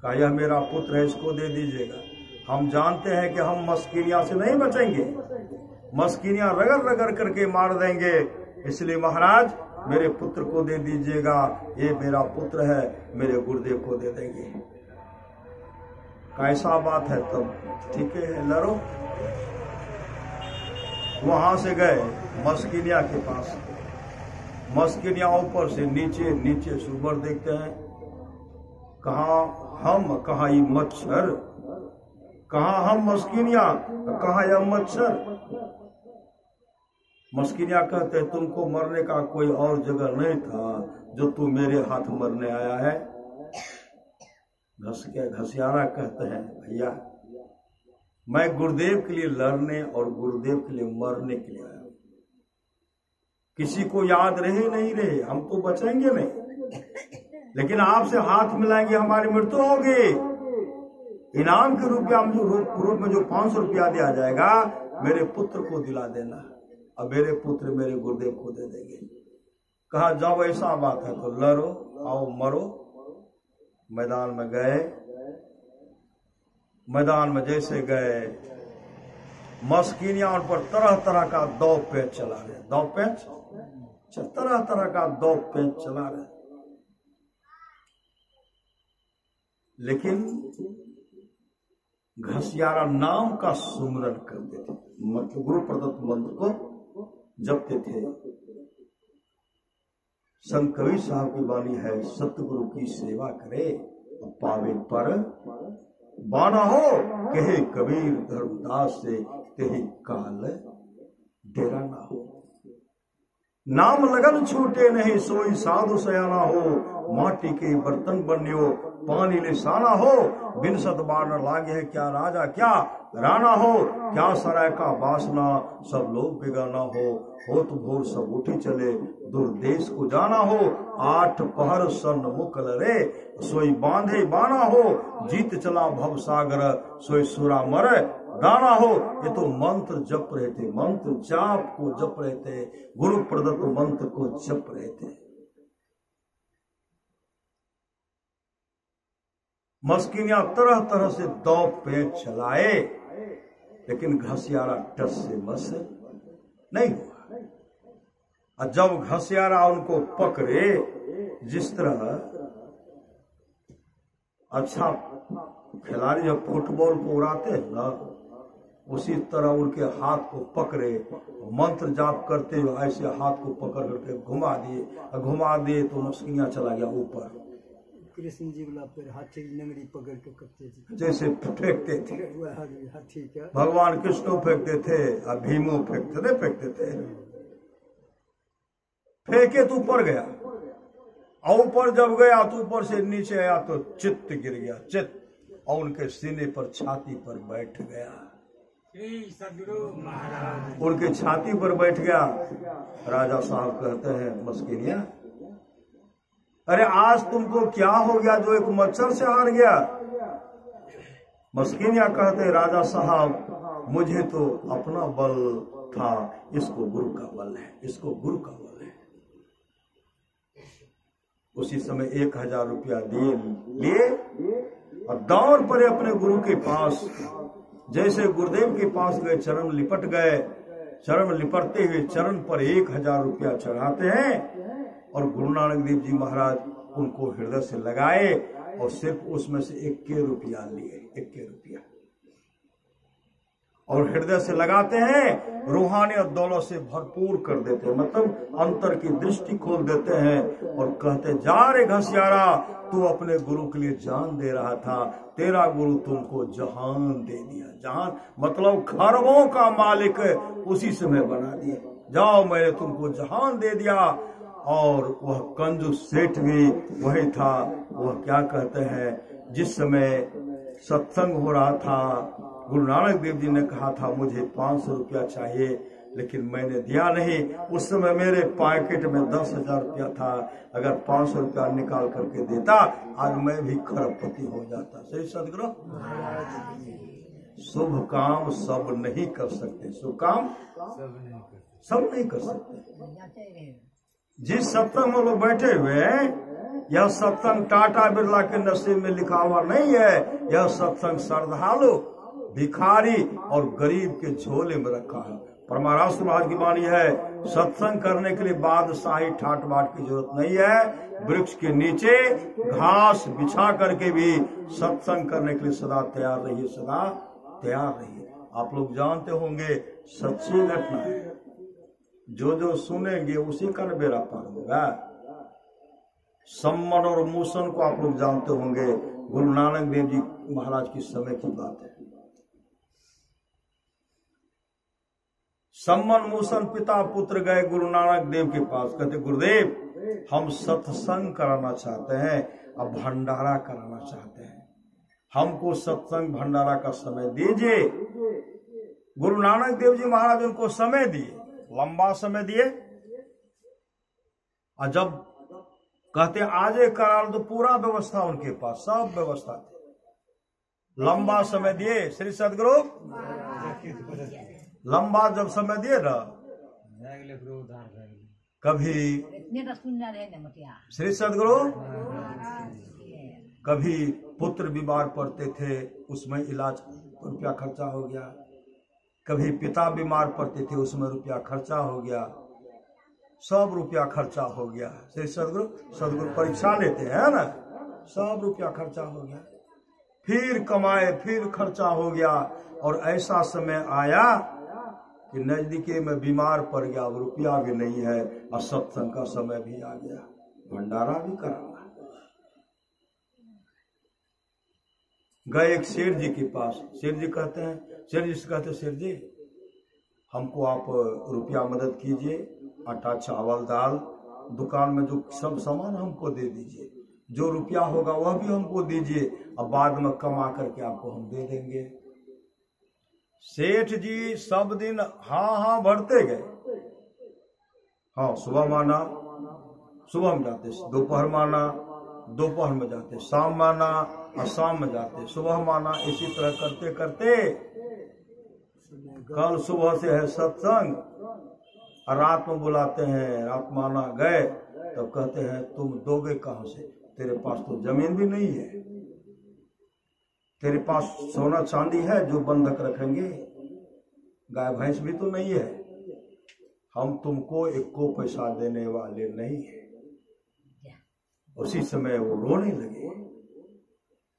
कहा यह मेरा पुत्र है, इसको दे दीजिएगा। हम जानते हैं कि हम मस्किनिया से नहीं बचेंगे, मस्किनिया रगड़ रगड़ करके मार देंगे, इसलिए महाराज मेरे पुत्र को दे दीजिएगा, ये मेरा पुत्र है, मेरे गुरुदेव को दे देंगे। कैसा बात है? तब ठीक है, लड़ो। वहां से गए मस्किनिया के पास। मस्किनिया ऊपर से नीचे, नीचे से ऊपर देखते हैं। कहा हम, कहा ये मच्छर, कहा हम मस्किनिया, कहा यह मच्छर। मस्किनिया कहते हैं तुमको मरने का कोई और जगह नहीं था जो तू मेरे हाथ मरने आया है। घसियारा कहते हैं भैया मैं गुरुदेव के लिए लड़ने और गुरुदेव के लिए मरने के लिए आया हूं। किसी को याद रहे नहीं रहे, हम तो बचेंगे नहीं, लेकिन आपसे हाथ मिलाएंगे हमारी मृत्यु होगी। इनाम के रूप में जो 500 रुपया दिया जाएगा मेरे पुत्र को दिला देना, अब मेरे पुत्र मेरे गुरुदेव को दे देंगे। कहा जब ऐसा बात है तो लड़ो, आओ मरो। मैदान में गए। मैदान में जैसे गए, मस्किनिया उन पर तरह तरह का दौ पेच चला रहे, दौ पेच, तरह तरह का दौ पेच चला रहे। लेकिन घसियारा नाम का सुमरन करते थे, मतलब गुरु प्रदत्त मंत्र को जपते थे। संत कबीर साहब की वाणी है, सतगुरु की सेवा करे पावे पर बाना हो, कहे कबीर धर्मदास से तेहि काल डेरा ना हो। नाम लगन छूटे नहीं सोई साधु सयाना हो, माटी के बर्तन बनियो पानी ले साना हो। बिन सत बार न लागे है क्या राजा क्या राना हो, क्या सराय का बासना सब लोग बेगाना हो तो भोर सब उठी चले दूर देश को जाना हो। 8 पहर सन्मुख रे सोई बांधे बाना हो, जीत चला भव सागर सोई सुरा मर दाना हो। ये तो मंत्र जप रहे थे, मंत्र जाप को जप रहे थे, गुरु प्रदत्त मंत्र को जप रहे थे। मस्किनिया तरह तरह से दौड़ पे चलाए, लेकिन घसियारा टस से मस नहीं हुआ। और जब घसियारा उनको पकड़े, जिस तरह अच्छा खिलाड़ी जब फुटबॉल को उड़ाते हैं ना, उसी तरह उनके हाथ को पकड़े, मंत्र जाप करते हुए ऐसे हाथ को पकड़ करके घुमा दिए तो मस्किनिया चला गया ऊपर। कृष्ण जी वाला फिर हाथी नंगड़ी पकड़ के करते थे, जैसे फेंकते थे हाथी का भगवान कृष्ण फेंकते थे और भीमो फेंकते थे। फेंके तो ऊपर गया, और ऊपर जब गया तो ऊपर से नीचे आया तो चित्त गिर गया, चित्त, और उनके सीने पर छाती पर बैठ गया, उनके छाती पर बैठ गया। राजा साहब कहते हैं मस्किनिया, अरे आज तुमको क्या हो गया जो एक मच्छर से हार गया? मस्किनिया कहते राजा साहब मुझे तो अपना बल था, इसको गुरु का बल है, इसको गुरु का बल है। उसी समय 1000 रुपया लिए और दौड़ पड़े अपने गुरु के पास। जैसे गुरुदेव के पास गए, चरण लिपट गए, चरण लिपटते हुए चरण पर 1000 रुपया चढ़ाते हैं और गुरु नानक देव जी महाराज उनको हृदय से लगाए और सिर्फ उसमें से 1 रुपया लिए, 1 रुपया, और हृदय से लगाते हैं, रूहानी और दौलत से भरपूर कर देते हैं, मतलब अंतर की दृष्टि खोल देते हैं और कहते जा रे घसियारा, तू अपने गुरु के लिए जान दे रहा था, तेरा गुरु तुमको जहान दे दिया। जहान मतलब खरबों का मालिक उसी समय बना दिया, जाओ मैंने तुमको जहान दे दिया। और वह कंजूस सेठ भी वही था। वह क्या कहते हैं, जिस समय सत्संग हो रहा था, गुरु नानक देव जी ने कहा था मुझे 500 रुपया चाहिए, लेकिन मैंने दिया नहीं। उस समय मेरे पॉकेट में 10,000 रुपया था, अगर 500 रुपया निकाल करके देता आज मैं भी खरबपति हो जाता। सही सदगुरु, शुभ काम सब नहीं कर सकते, शुभ काम सब नहीं कर सकते। जिस सत्संग में लोग बैठे हुए हैं, यह सत्संग टाटा बिरला के नसीब में लिखा हुआ नहीं है। यह सत्संग श्रद्धालु, भिखारी और गरीब के झोले में रखा है। परमाराष्ट्र महाराज की वाणी है, सत्संग करने के लिए बादशाही ठाट बाट की जरूरत नहीं है। वृक्ष के नीचे घास बिछा करके भी सत्संग करने के लिए सदा तैयार रहिए, सदा तैयार रहिए। आप लोग जानते होंगे, सच्ची घटना है, जो जो सुनेंगे उसी का बेड़ा पार होगा। सम्मन और मूसन को आप लोग जानते होंगे, गुरु नानक देव जी महाराज की समय की बात है। सम्मन मूसन पिता पुत्र गए गुरु नानक देव के पास, कहते गुरुदेव हम सत्संग कराना चाहते हैं, अब भंडारा कराना चाहते हैं, हमको सत्संग भंडारा का समय दीजिए। गुरु नानक देव जी महाराज उनको समय दिए, लंबा समय दिए, और जब कहते आज करा तो पूरा व्यवस्था उनके पास, सब व्यवस्था थी। लंबा समय दिए श्री सदगुरु, लंबा जब समय दिए ना, कभी श्री सदगुरु कभी पुत्र बीमार पड़ते थे, उसमें इलाज रुपया खर्चा हो गया, कभी पिता बीमार पड़ते थे, उसमें रुपया खर्चा हो गया, सब रुपया खर्चा हो गया। श्री सदगुरु परीक्षा लेते हैं ना, सब रुपया खर्चा हो गया। फिर कमाए, फिर खर्चा हो गया, और ऐसा समय आया कि नजदीकी में बीमार पड़ गया, अब रुपया भी नहीं है, और सत्संग का समय भी आ गया, भंडारा भी कराना। गए एक सेठ जी के पास। सेठ जी कहते हैं, सेठ जी से कहते हैं, सेठ जी हमको आप रुपया मदद कीजिए, आटा चावल दाल दुकान में जो सब सामान हमको दे दीजिए, जो रुपया होगा वह भी हमको दीजिए, अब बाद में कमा करके आपको हम दे देंगे। सेठ जी सब दिन हाँ हाँ भरते गए। हाँ, सुबह माना, सुबह में जाते, दोपहर माना, दोपहर में जाते, शाम माना और शाम में जाते, सुबह माना, इसी तरह करते करते कल सुबह से है सत्संग, और रात में बुलाते हैं, रात माना गए, तब कहते हैं तुम दोगे कहां से, तेरे पास तो जमीन भी नहीं है, तेरे पास सोना चांदी है जो बंधक रखेंगे, गाय भैंस भी तो नहीं है, हम तुमको एक को पैसा देने वाले नहीं है। उसी समय वो रोने लगे।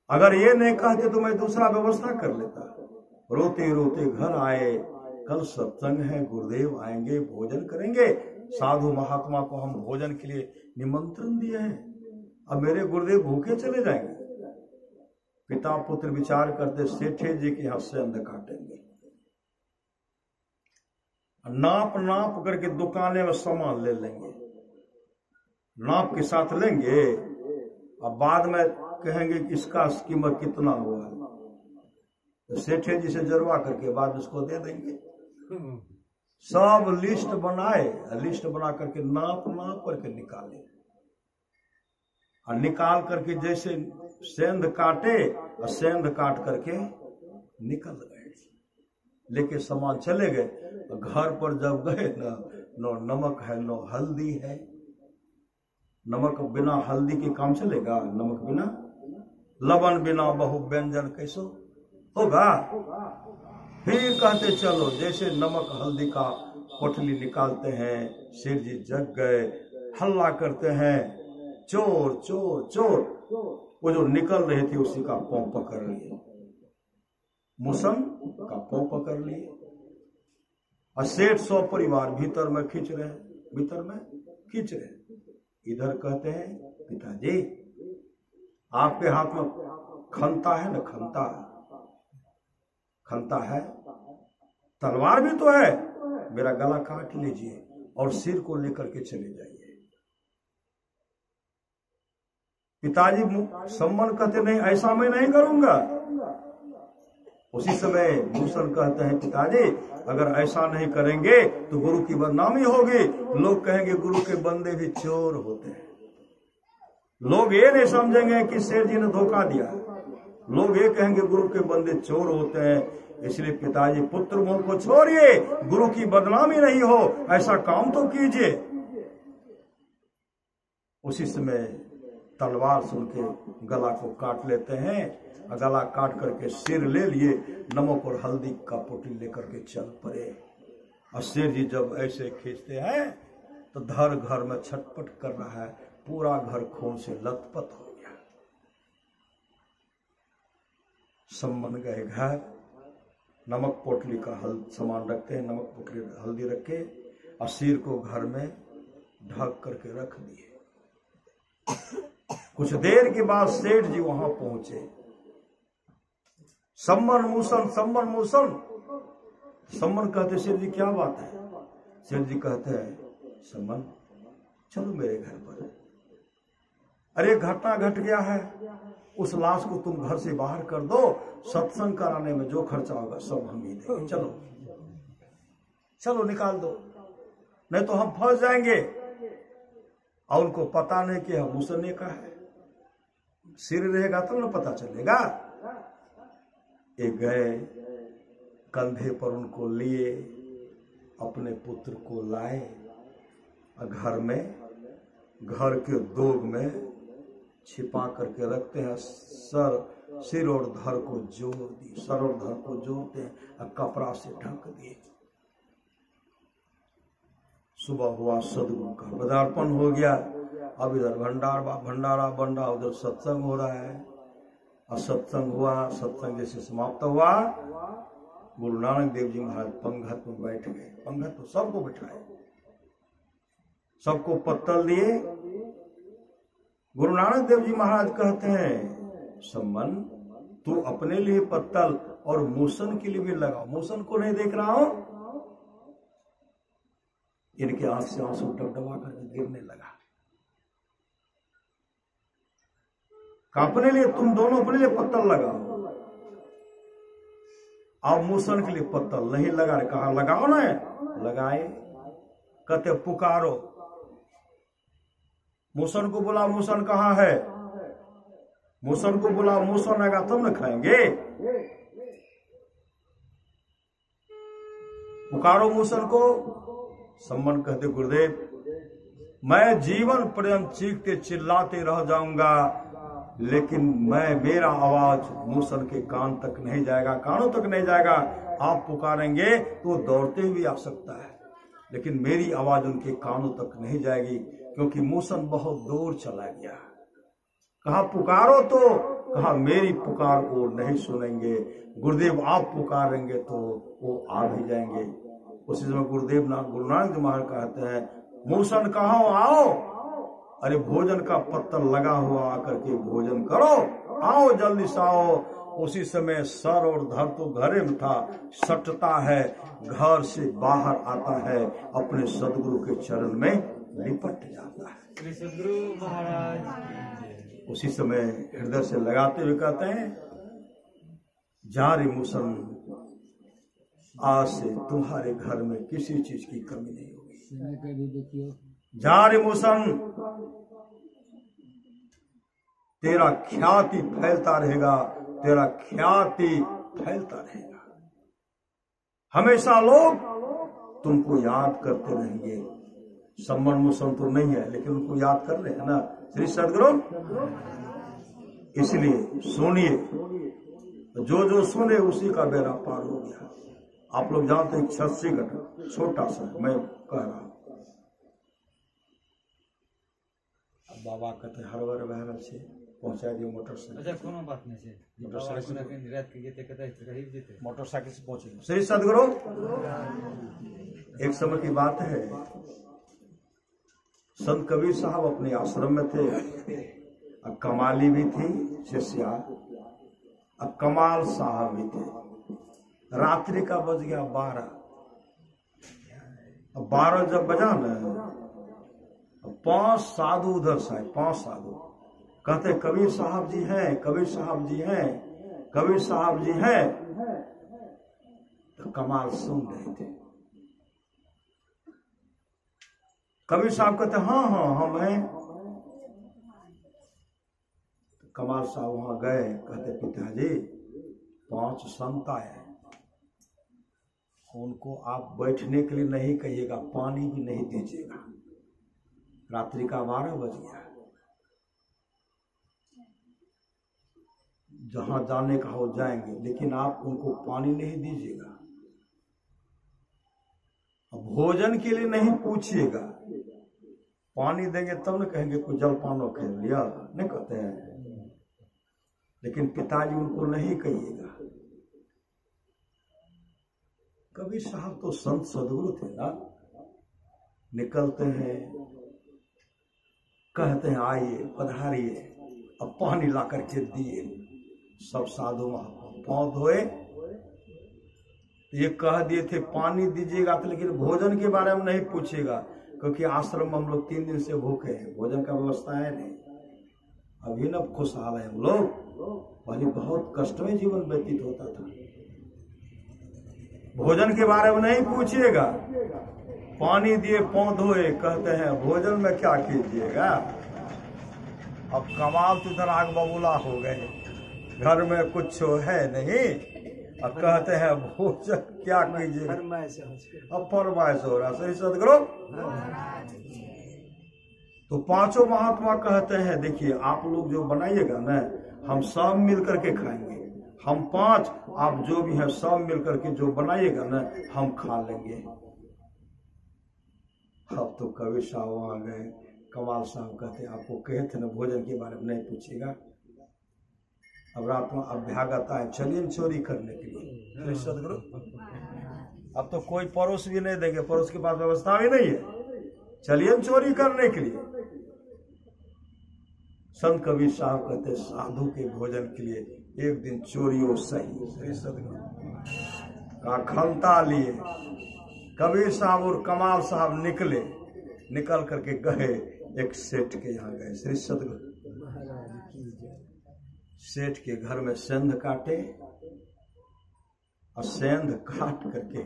अगर ये नहीं कहते तो मैं दूसरा व्यवस्था कर लेता। रोते रोते घर आए, कल सत्संग है, गुरुदेव आएंगे, भोजन करेंगे, साधु महात्मा को हम भोजन के लिए निमंत्रण दिए हैं, अब मेरे गुरुदेव भूखे चले जाएंगे। पिता पुत्र विचार करते, सेठे जी के हाथ से अंध काटेंगे, नाप नाप करके दुकाने में सामान ले लेंगे, नाप के साथ लेंगे, अब बाद में कहेंगे कि इसका कीमत कितना हुआ, तो सेठे जी से जरवा करके बाद उसको दे देंगे। सब लिस्ट बनाए, लिस्ट बना करके नाप नाप करके निकाले, और निकाल करके जैसे सेंध काटे, और सेंध काट करके निकल गए, लेके सामान चले गए। घर पर जब गए न नमक है न हल्दी है, नमक बिना हल्दी के काम चलेगा, नमक बिना, लवण बिना बहु व्यंजन कैसो होगा। फिर कहते चलो, जैसे नमक हल्दी का पोटली निकालते हैं, शेर जी जग गए, हल्ला करते हैं, चोर चोर चोर। वो जो निकल रहे थे उसी का पांव पकड़ लिए, मुसन का पांव पकड़ लिए, और सेठ 100 परिवार भीतर में खींच रहे, भीतर में खींच रहे। इधर कहते हैं, पिताजी आपके हाथ में खंता है न, खंता खंता है, तलवार भी तो है, मेरा गला काट लीजिए और सिर को लेकर के चले जाइए। पिताजी सम्मान कहते, नहीं ऐसा मैं नहीं करूंगा। उसी समय भूषण कहते हैं, पिताजी अगर ऐसा नहीं करेंगे तो गुरु की बदनामी होगी, लोग कहेंगे गुरु के बंदे भी चोर होते हैं, लोग ये नहीं समझेंगे कि शेर जी ने धोखा दिया, लोग ये कहेंगे गुरु के बंदे चोर होते हैं। इसलिए पिताजी पुत्र मोह को छोड़िए, गुरु की बदनामी नहीं हो ऐसा काम तो कीजिए। उसी समय तलवार सुन के गला को काट लेते हैं, गला काट करके सिर ले लिए, नमक और हल्दी का पोटली लेकर के चल पड़े। और शेर जी जब ऐसे खींचते हैं तो धर घर में छटपट कर रहा है, पूरा घर खून से लथपथ हो गया। सम्मन गए घर, नमक पोटली का सामान रखते हैं, नमक पोटली हल्दी रखे, और सिर को घर में ढक करके रख दिए। कुछ देर के बाद सेठ जी वहां पहुंचे। सम्मन मूसन, सम्मन मूसन। सम्मन कहते, सेठ जी क्या बात है? सेठ जी कहते हैं, सम्मन चलो मेरे घर पर, अरे घटना घट गया है, उस लाश को तुम घर से बाहर कर दो, सत्संग कराने में जो खर्चा होगा सब हम ही देंगे, चलो चलो निकाल दो, नहीं तो हम फंस जाएंगे। और उनको पता नहीं कि हम मुसन्ने का है, सिर रहेगा तब ना पता चलेगा। एक गए, कंधे पर उनको लिए, अपने पुत्र को लाए, और घर में, घर के दोग में छिपा करके रखते हैं। सिर और धर को जोड़ दिए, सर और धर को जोड़ते हैं और कपड़ा से ढक दिए। सुबह हुआ, सदगुरु का पदार्पण हो गया। अब इधर भंडारा बन रहा, उधर सत्संग हो रहा है। और सत्संग हुआ। सत्संग जैसे समाप्त हुआ, गुरु नानक देव जी महाराज पंगत में बैठ गए। पंगत में सबको बिठाए, सबको पत्तल दिए। गुरु नानक देव जी महाराज कहते हैं, सम्मन तू अपने लिए पत्तल और मूसन के लिए भी लगाओ। मूसन को नहीं देख रहा हो? इनके आंख से आंसू डबडबा करके गिरने लगा। अपने लिए तुम दोनों अपने लिए पत्तल लगाओ, अब मूसन के लिए पत्तल नहीं लगा। कहा लगाओ ना, लगाए। कहते पुकारो, मूसन को बोला, मूसन कहाँ है? मूसन को बोला, मूसन आएगा तब न खाएंगे। पुकारो मूसन को। सम्मन कहते, गुरुदेव मैं जीवन पर्यंत चीखते चिल्लाते रह जाऊंगा, लेकिन मेरा आवाज मूसन के कान तक नहीं जाएगा, कानों तक नहीं जाएगा। आप पुकारेंगे तो दौड़ते हुए आ सकता है, लेकिन मेरी आवाज उनके कानों तक नहीं जाएगी, क्योंकि मूसन बहुत दूर चला गया। कहा पुकारो तो, कहा मेरी पुकार वो नहीं सुनेंगे। गुरुदेव आप पुकारेंगे तो वो आ भी जाएंगे। उसी समय गुरु नानक महाराज कहते हैं, मूसन कहाँ हो, आओ। अरे भोजन का पत्तल लगा हुआ, आकर के भोजन करो, आओ जल्दी से आओ। उसी समय सर और धर तो घरे में था, सटता है, घर से बाहर आता है, अपने सदगुरु के चरण में लिपट जाता है। सदगुरु महाराज उसी समय हृदय से लगाते हुए कहते हैं, जा रे मूसन, आज से तुम्हारे घर में किसी चीज की कमी नहीं होगी। जा रे मूसन, तेरा ख्याति फैलता रहेगा, तेरा ख्याति फैलता रहेगा। हमेशा लोग तुमको याद करते रहेंगे। सम्मन मूसन तो नहीं है, लेकिन उनको याद कर रहे हैं ना श्री सदगुरु। इसलिए सुनिए, जो जो सुने उसी का बेड़ा पार हो गया। आप लोग जानते हैं, छस्सी घटा छोटा सा मैं कह रहा हूं। बाबा कहते हरवर बहर से पहुंचा दिए मोटरसाइकिल। अच्छा कोनो बात नहीं है, मोटरसाइकिल रात के गीते कहते करीब जीते मोटरसाइकिल से पहुंचे श्री सदगुरु। एक समय की बात है, संत कबीर साहब अपने आश्रम में थे। अब कमाली भी थी शिष्या, अब कमाल साहब भी थे। रात्रि का बज गया 12। अब 12 जब बजा न, 5 साधु उधर से 5 साधु कहते कबीर साहब जी हैं, कबीर साहब जी हैं, कबीर साहब जी हैं। तो कमाल सुन रहे थे। कबीर साहब कहते हाँ हाँ हम हैं। तो कमाल साहब वहां गए, कहते पिताजी 5 संत आए, उनको आप बैठने के लिए नहीं कहिएगा, पानी भी नहीं दीजिएगा। रात्रि का 12 बज गया। जहां जाने का हो जाएंगे, लेकिन आप उनको पानी नहीं दीजिएगा। भोजन के लिए नहीं पूछिएगा, पानी देंगे तब न कहेंगे कुछ जलपानो खेल लिया, नहीं कहते हैं। लेकिन पिताजी उनको नहीं कहिएगा। कबीर साहब तो संत सदगुरु थे ना, निकलते हैं, कहते हैं आइए पधारिए। अब पानी ला करके दिए, सब साधु पांव धोए। ये कह दिए थे पानी दीजिएगा तो, लेकिन भोजन के बारे में नहीं पूछेगा, क्योंकि आश्रम में हम लोग 3 दिन से भूखे हैं, भोजन का व्यवस्था है नहीं। अभी न खुशहाल है हम लोग, पहले बहुत कष्ट में जीवन व्यतीत होता था। भोजन के बारे में नहीं पूछिएगा, पानी दिए पांव धोए, कहते हैं भोजन में क्या कीजिएगा। अब कमाल तो इधर आग बबूला हो गए, घर में कुछ है नहीं, अब कहते हैं भोजन क्या कीजिएगा। अब फरमाइश हो रहा। सही सदगुरु। तो 5 महात्मा कहते हैं देखिए आप लोग जो बनाइएगा ना, हम सब मिल करके खाएंगे। हम 5, आप जो भी है सब मिल करके जो बनाइएगा ना, हम खा लेंगे। अब तो कबीर साहब वहां गए। कमाल साहब कहते आपको कहे थे ना भोजन के बारे में नहीं पूछेगा। अब रात में अभ्यागत आए, चलिए चोरी करने के लिए। श्री सदगुरु अब तो कोई पड़ोस भी नहीं देंगे, पड़ोस के पास व्यवस्था भी नहीं है, चलिए चोरी करने के लिए। संत कबीर साहब कहते साधु के भोजन के लिए एक दिन चोरी हो सही। श्री सदगुरु का खंता लिए कबीर साहब और कमाल साहब निकल करके गए एक सेठ के यहाँ गए। श्री सदगुरु सेठ के घर में सेंध काटे और सेंध काट करके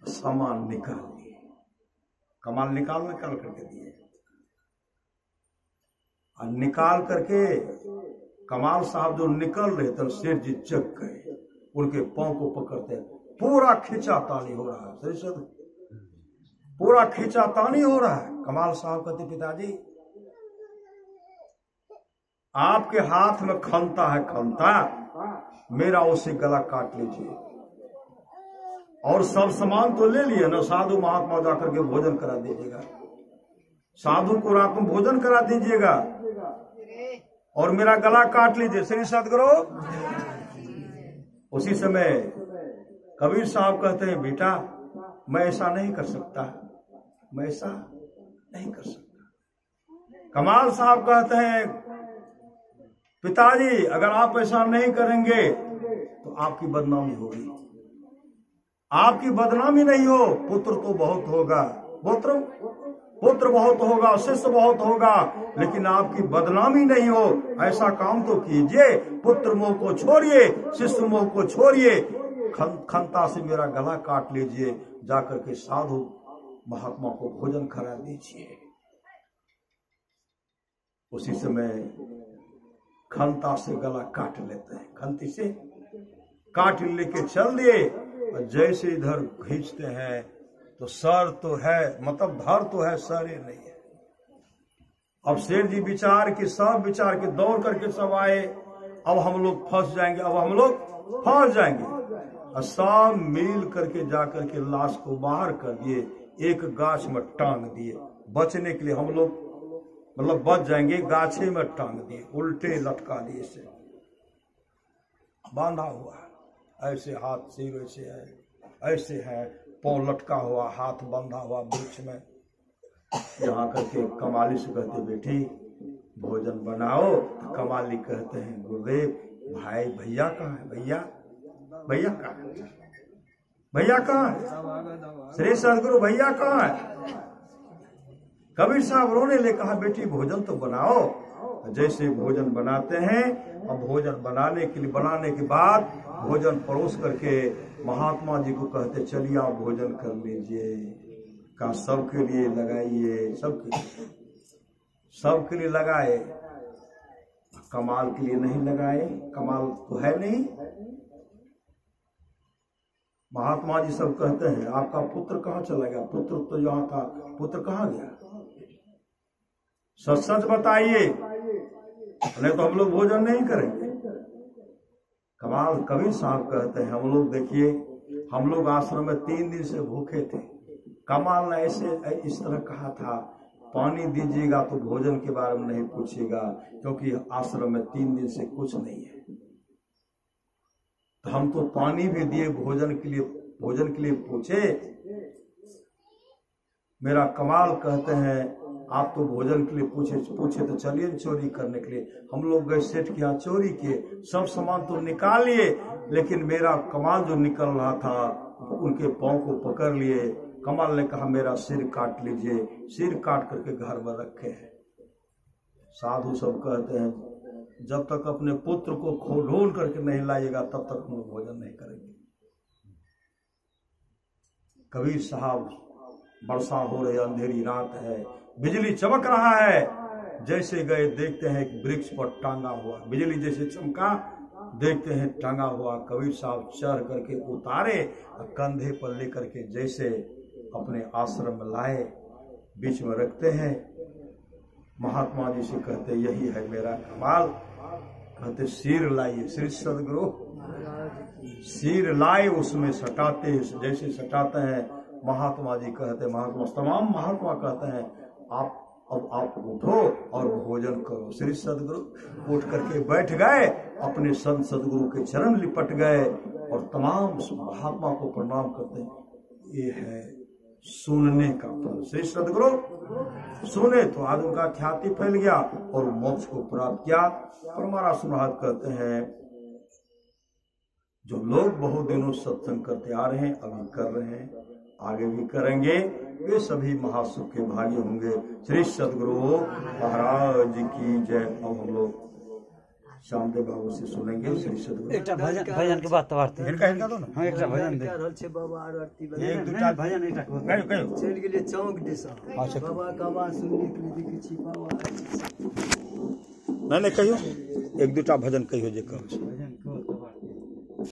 सामान निकाल लिए, कमाल निकाल करके दिए और निकाल करके कमाल साहब जो निकल रहे थे सेठ जी चक गए, उनके पांव को पकड़ते पूरा खींचातानी हो रहा है। श्री सदगुरु पूरा खींचातानी हो रहा है। कमाल साहब कहते पिताजी आपके हाथ में खंता है, खंता मेरा उसे गला काट लीजिए और सब सामान तो ले लिए ना, साधु महात्मा जाकर के भोजन करा दीजिएगा, साधु को रात में भोजन करा दीजिएगा और मेरा गला काट लीजिए। श्री सदगुरु उसी समय कबीर साहब कहते हैं बेटा मैं ऐसा नहीं कर सकता, मैं ऐसा नहीं कर सकता। कमाल साहब कहते हैं पिताजी अगर आप ऐसा नहीं करेंगे तो आपकी बदनामी होगी, आपकी बदनामी नहीं हो, पुत्र तो बहुत होगा, पुत्र बहुत होगा, शिष्य बहुत होगा, लेकिन आपकी बदनामी नहीं हो। ऐसा काम तो कीजिए, पुत्र मोह को छोड़िए, शिष्य मोह को छोड़िए, खंता से मेरा गला काट लीजिए, जाकर के साधु महात्मा को भोजन करा दीजिए। उसी समय खंता से गला काट लेते हैं, खंती से काट लेके चल दिए और जैसे इधर खींचते हैं तो सर तो है, मतलब धर तो है, सर ही नहीं है। अब सेठ जी विचार के दौड़ करके सब आए, अब हम लोग फंस जाएंगे, अब हम लोग फंस जाएंगे। और सब मिल करके जाकर के लाश को बाहर कर दिए, एक गाछ में टांग दिए, बचने के लिए हम लोग मतलब बच जाएंगे, गाछे में टांग दिए, उल्टे लटका दिए, से बांधा हुआ, ऐसे हाथ सिर ऐसे है, ऐसे है, पांव लटका हुआ, हाथ बंधा हुआ बीच में। यहाँ करके कमाली से कहते बेटी भोजन बनाओ, तो कमाली कहते हैं गुरुदेव भाई भैया कहाँ है, भैया कहाँ है, भैया कहाँ है, श्री सदगुरु भैया कहाँ है। कबीर साहब रोने ले कहा बेटी भोजन तो बनाओ। जैसे भोजन बनाते हैं, अब भोजन बनाने के बाद भोजन परोस करके महात्मा जी को कहते चलिए आप भोजन कर लीजिए, का सबके लिए लगाइए, सबके लिए लगाए, कमाल के लिए नहीं लगाए, कमाल तो है नहीं। महात्मा जी सब कहते हैं आपका पुत्र कहाँ चला गया, पुत्र तो यहाँ था, पुत्र कहाँ गया, सच बताइए, नहीं तो हम लोग भोजन नहीं करेंगे। कमाल कबीर साहब कहते हैं हम लोग देखिए, हम लोग आश्रम में 3 दिन से भूखे थे। कमाल ने ऐसे इस तरह कहा था पानी दीजिएगा तो भोजन के बारे में नहीं पूछिएगा, क्योंकि आश्रम में 3 दिन से कुछ नहीं है। तो हम तो पानी भी दिए, भोजन के लिए पूछे। मेरा कमाल कहते हैं आप तो भोजन के लिए पूछे तो चलिए चोरी करने के लिए। हम लोग गए सेठ के यहाँ, चोरी किए, सब सामान तो निकाल लिए, लेकिन मेरा कमाल जो निकल रहा था उनके पांव को पकड़ लिए। कमाल ने कहा मेरा सिर काट लीजिए, सिर काट करके घर में रखे हैं। साधु सब कहते हैं जब तक अपने पुत्र को ढूंढ करके नहीं लाइएगा तब तक हम भोजन नहीं करेंगे। कबीर साहब वर्षा हो रही, अंधेरी रात है, बिजली चमक रहा है, जैसे गए देखते हैं एक वृक्ष पर टांगा हुआ, बिजली जैसे चमका, देखते हैं टांगा हुआ। कबीर साहब चढ़ करके उतारे और कंधे पर लेकर के जैसे अपने आश्रम में लाए, बीच में रखते हैं। महात्मा जी से कहते यही है मेरा कमाल। कहते सिर लाइए, श्री सदगुरु सिर लाए, उसमें सटाते, जैसे सटाते हैं। महात्मा जी कहते, महात्मा तमाम महात्मा कहते हैं आप अब आप उठो और भोजन करो। श्री सदगुरु उठ करके बैठ गए, अपने संत सदगुरु के चरण लिपट गए और तमाम महात्मा को प्रणाम करते हैं। ये है सुनने का फल। श्री सदगुरु सुने तो आज उनका ख्याति फैल गया और मोक्ष को प्राप्त किया। परमारा सुनाहत कहते हैं, जो लोग बहुत दिनों सत्संग करते आ रहे हैं, अभी कर रहे हैं, आगे भी करेंगे, वे सभी महासुख के भागी होंगे। श्री सदगुरु महाराज की जय। अब हम लोग श्यामदेव बाबू से सुनेंगे श्री सदगुरु एक भजन के बात वार्ता इनका दो ना। हां एक भजन दे रहल छै बाबा आरती एक दूटा भजन एक कहियो कहियो चल गेलिए चौक दिशा। अच्छा। बाबा का आवाज सुनने के लिए देखै छी बाबा नहीं कहियो एक दूटा भजन कहियो जे कहू।